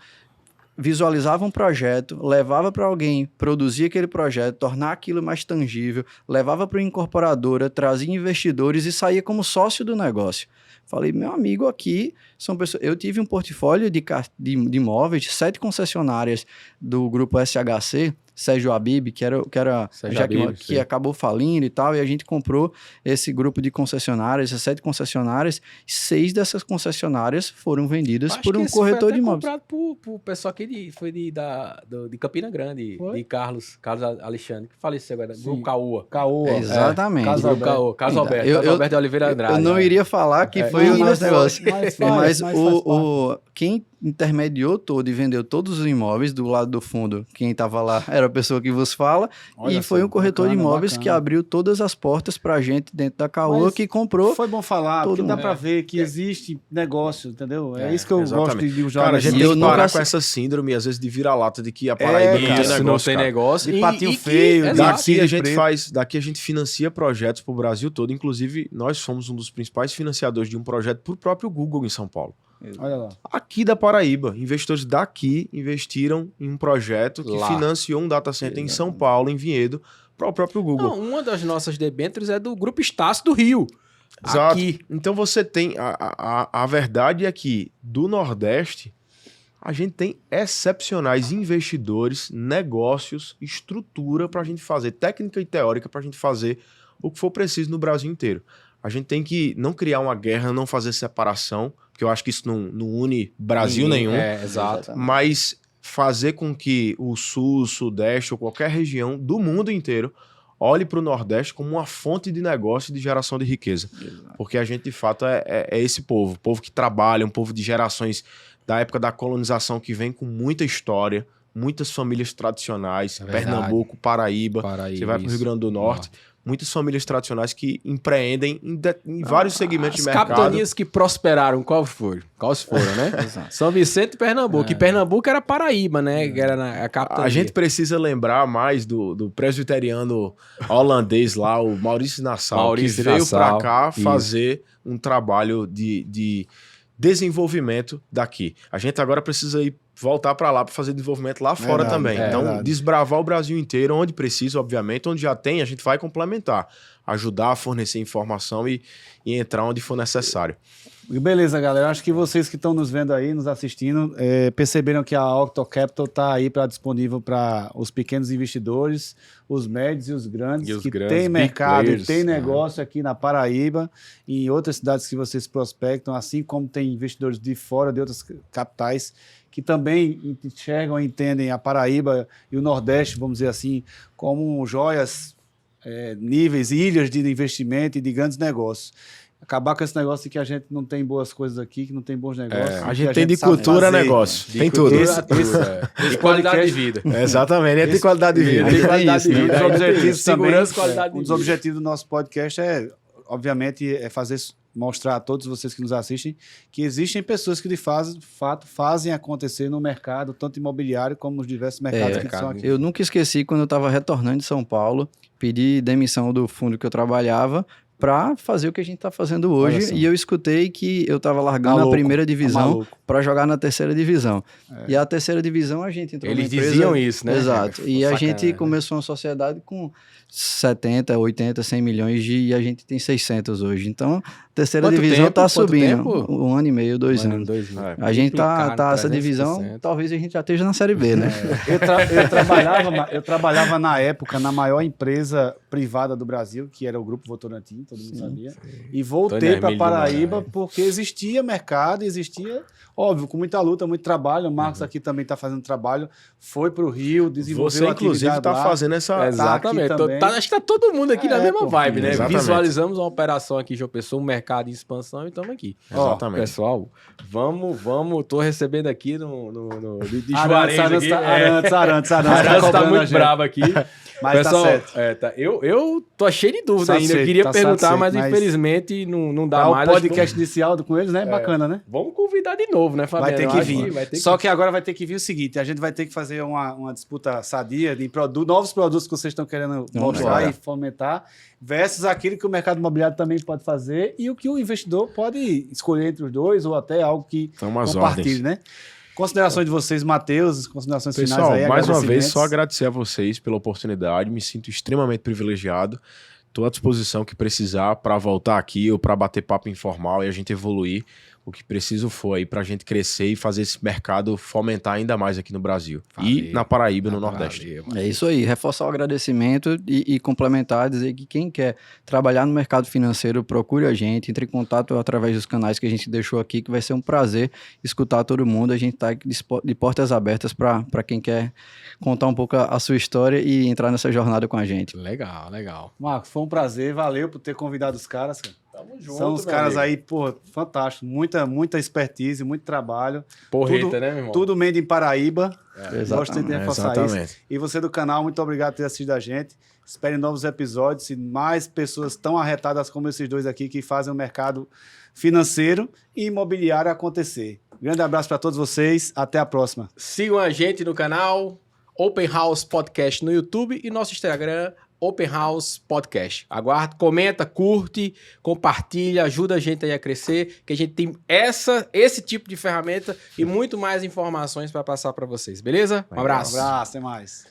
D: visualizava um projeto, levava para alguém, produzia aquele projeto, tornar aquilo mais tangível, levava para uma incorporadora, trazia investidores e saía como sócio do negócio. Falei, meu amigo, aqui são pessoas... Eu tive um portfólio de imóveis, 7 concessionárias do grupo SHC, Sérgio Habib, que acabou falindo e tal, e a gente comprou esse grupo de concessionárias, essas 7 concessionárias, 6 dessas concessionárias foram vendidas por um corretor de imóveis.
A: Foi comprado por pessoal que de Campina Grande,
B: Foi?
A: de Carlos Alexandre, que faleceu agora, Grupo Caoa.
B: Caoa.
D: Exatamente.
B: Carlos
A: Grupo Carlos Alberto de Oliveira Andrade.
D: Eu não iria falar que foi o nosso negócio.
B: Mas
D: Quem intermediou todo e vendeu todos os imóveis do lado do fundo, quem estava lá era a pessoa que vos fala,
B: Olha
D: e foi
B: só,
D: um corretor de
B: bacana,
D: imóveis
B: bacana.
D: que abriu todas as portas pra gente dentro da Caoa,
B: Mas
D: que comprou.
B: foi bom falar,
D: todo
B: porque dá
D: mundo.
B: pra ver que existe negócio, entendeu? É isso que eu
C: exatamente.
B: gosto de usar.
C: Cara, a gente
D: E
C: tem
D: eu
C: que
D: nunca
C: parar
D: assi-
C: com essa síndrome, às vezes, de vira-lata, de que a Paraíba não
B: cara,
C: tem
A: Isso
C: negócio,
A: não tem
C: cara.
A: negócio.
B: De patinho feio,
A: exato.
C: Daqui a gente
B: preto.
C: daqui a gente financia projetos pro Brasil todo, inclusive nós somos um dos principais financiadores de um projeto pro próprio Google em São Paulo.
B: Olha lá.
C: Aqui da Paraíba, investidores daqui investiram em um projeto que
A: Lá.
C: financiou um data center em São Paulo, em Vinhedo, para o próprio Google.
A: Não, uma das nossas debêntures é do Grupo Estácio do Rio.
C: Exato.
A: Aqui.
C: Então você tem. A verdade é que do Nordeste, a gente tem excepcionais investidores, negócios, estrutura para a gente fazer, técnica e teórica para a gente fazer o que for preciso no Brasil inteiro. A gente tem que não criar uma guerra, não fazer separação, porque eu acho que isso não une Brasil nenhum,
A: É, exato.
C: mas fazer com que o Sul, o Sudeste ou qualquer região do mundo inteiro olhe para o Nordeste como uma fonte de negócio e de geração de riqueza. Porque a gente, de fato, é esse povo que trabalha, um povo de gerações da época da colonização que vem com muita história, muitas famílias tradicionais,
A: É verdade.
C: Pernambuco, Paraíba, você vai para o Rio Grande do Norte, muitas famílias tradicionais que empreendem em vários segmentos de
A: As
C: mercado.
A: capitanias que prosperaram, quais foram, né? São Vicente e Pernambuco. E Pernambuco era Paraíba, né? Que era a capitania.
C: A gente precisa lembrar mais do presbiteriano holandês lá, o Maurício Nassau, que veio
A: Nassau,
C: para cá
A: isso.
C: fazer um trabalho de desenvolvimento daqui. A gente agora precisa voltar para lá para fazer desenvolvimento lá fora
B: Verdade,
C: também. Então,
B: verdade.
C: desbravar o Brasil inteiro, onde precisa, obviamente, onde já tem, a gente vai complementar, ajudar a fornecer informação e entrar onde for necessário.
B: Beleza, galera. Acho que vocês que estão nos vendo aí, nos assistindo, perceberam que a Octo Capital está aí disponível para os pequenos investidores, os médios e os grandes,
A: E os
B: que
A: grandes,
B: têm
A: big
B: mercado
A: players,
B: e tem negócio aqui na Paraíba e em outras cidades que vocês prospectam, assim como tem investidores de fora, de outras capitais, que também enxergam e entendem a Paraíba e o Nordeste, vamos dizer assim, como joias, níveis, ilhas de investimento e de grandes negócios. Acabar com esse negócio de que a gente não tem boas coisas aqui, que não tem bons negócios.
C: A
B: que
C: gente tem de
B: sabe
C: cultura
B: fazer.
C: negócio.
A: De
C: Tem
A: cultura,
C: tudo.
A: E qualidade de vida.
C: Exatamente, tem qualidade de vida.
A: Tem qualidade de
B: E um
A: vida.
B: dos objetivos também,
A: Segurança e qualidade de
B: um dos
A: vida.
B: objetivos do nosso podcast obviamente, mostrar a todos vocês que nos assistem que existem pessoas que de fato fazem acontecer no mercado, tanto imobiliário como nos diversos mercados que são aqui.
D: Eu nunca esqueci quando eu estava retornando de São Paulo, pedi demissão do fundo que eu trabalhava para fazer o que a gente está fazendo
B: Olha
D: hoje,
B: só.
D: e eu escutei que eu estava largando
B: Tá
D: a
B: louco,
D: primeira
B: tá
D: divisão
B: maluco.
D: para jogar na terceira divisão. E a terceira divisão a gente entrou
A: Eles
D: numa empresa...
A: diziam isso, né?
D: Exato. E a
A: Sacana,
D: gente
A: né?
D: começou uma sociedade com 70, 80, 100 milhões e a gente tem 600 hoje. Então, a terceira
A: Quanto
D: divisão
A: tempo?
D: está
A: Quanto
D: subindo.
A: tempo?
D: 1 ano e meio, 2 anos. A gente tá essa divisão, talvez a gente já esteja na Série B, né?
B: Eu trabalhava na época na maior empresa privada do Brasil, que era o Grupo Votorantim, todo mundo sabia. E voltei
A: Antônio
B: para
A: Hermílio
B: Paraíba
A: Moraes.
B: porque existia mercado, existia, óbvio, com muita luta, muito trabalho. O Marcos aqui também está fazendo trabalho, foi para o Rio, desenvolveu
C: Você, inclusive,
B: atividade
C: está
B: lá.
C: fazendo essa...
A: Exatamente.
B: Tá aqui também.
A: Acho que tá todo mundo aqui na mesma
B: pô.
A: vibe, né?
C: Exatamente.
A: Visualizamos uma operação aqui em João Pessoa, um mercado em expansão e estamos aqui.
C: Exatamente.
A: Pessoal, vamos. Tô recebendo aqui de
B: Arantes,
A: Juarez aqui.
B: Arantes,
A: Arantes tá
B: cobrando a
A: muito
B: gente.
A: bravo aqui.
B: Mas
A: Pessoal,
B: tá certo.
A: eu tô cheio de dúvida ainda. Eu
B: Satisfeito,
A: queria
B: tá
A: perguntar,
B: satisfeito,
A: mas
B: mas
A: infelizmente não dá
B: Tá
A: mais.
B: o
A: Acho que
B: podcast inicial com eles, né? Bacana, né?
A: vamos convidar de novo, né, Fabiano?
B: Vai ter
A: Eu
B: que
A: acho
B: vir.
A: vai ter
B: Só que agora vai ter que vir o seguinte: a gente vai ter que fazer uma disputa sadia de novos produtos que vocês estão querendo mostrar e fomentar, versus aquilo que o mercado imobiliário também pode fazer e o que o investidor pode escolher entre os dois, ou até algo que
C: São umas
B: compartilhe,
C: ordens.
B: né? Considerações de vocês, Matheus, considerações
C: Pessoal,
B: finais aí,
C: mais uma vez,
B: agradecimentos.
C: só agradecer a vocês pela oportunidade. Me sinto extremamente privilegiado. Estou à disposição que precisar para voltar aqui ou para bater papo informal e a gente evoluir. O que preciso for aí para a gente crescer e fazer esse mercado fomentar ainda mais aqui no Brasil. E
A: Valeu.
C: na Paraíba e no Nordeste.
D: É isso aí, reforçar o agradecimento e complementar, dizer que quem quer trabalhar no mercado financeiro, procure a gente, entre em contato através dos canais que a gente deixou aqui, que vai ser um prazer escutar todo mundo. A gente está de portas abertas para quem quer contar um pouco a sua história e entrar nessa jornada com a gente.
A: Legal, legal.
B: Marcos, foi um prazer, valeu por ter convidado os caras, cara.
A: Tamo junto,
B: São os
A: meu
B: caras
A: amigo.
B: aí, pô, fantástico. Muita expertise, muito trabalho.
A: Porreta,
B: tudo-
A: né, meu irmão?
B: Tudo made em Paraíba. Gosto de
C: É,
B: reforçar
C: exatamente.
B: isso. E você do canal, muito obrigado por ter assistido a gente. Espere novos episódios e mais pessoas tão arretadas como esses dois aqui que fazem o mercado financeiro e imobiliário acontecer. Grande abraço para todos vocês. Até a próxima.
A: Sigam a gente no canal Open House Podcast no YouTube e nosso Instagram Open House Podcast. Aguarda, comenta, curte, compartilha, ajuda a gente aí a crescer, que a gente tem esse tipo de ferramenta e muito mais informações para passar para vocês, beleza? Um abraço.
B: Um abraço, até mais.